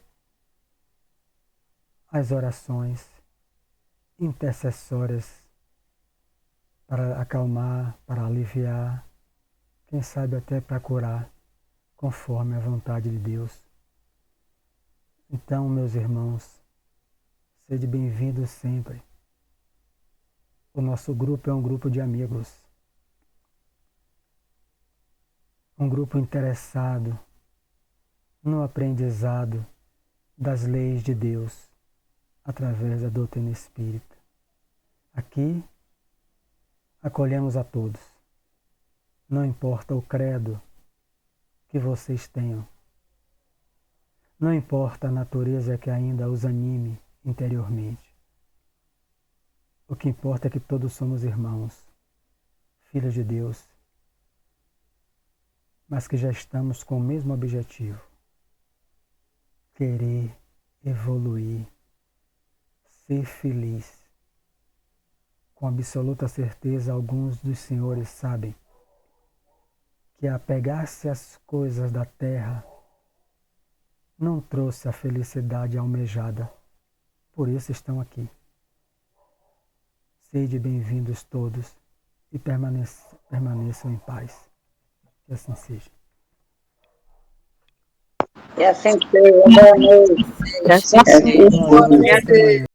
as orações intercessórias para acalmar, para aliviar, quem sabe até para curar, conforme a vontade de Deus. Então, meus irmãos, sede bem-vindos sempre. O nosso grupo é um grupo de amigos, um grupo interessado no aprendizado das leis de Deus através da doutrina espírita. Aqui acolhemos a todos, não importa o credo que vocês tenham, não importa a natureza que ainda os anime interiormente. O que importa é que todos somos irmãos, filhos de Deus, mas que já estamos com o mesmo objetivo: querer evoluir, ser feliz. Com absoluta certeza, alguns dos senhores sabem que apegar-se às coisas da terra não trouxe a felicidade almejada. Por isso estão aqui. Sede bem-vindos todos e permaneçam em paz. Que assim seja. E assim seja. Boa noite. Assim seja. Boa noite, até amanhã.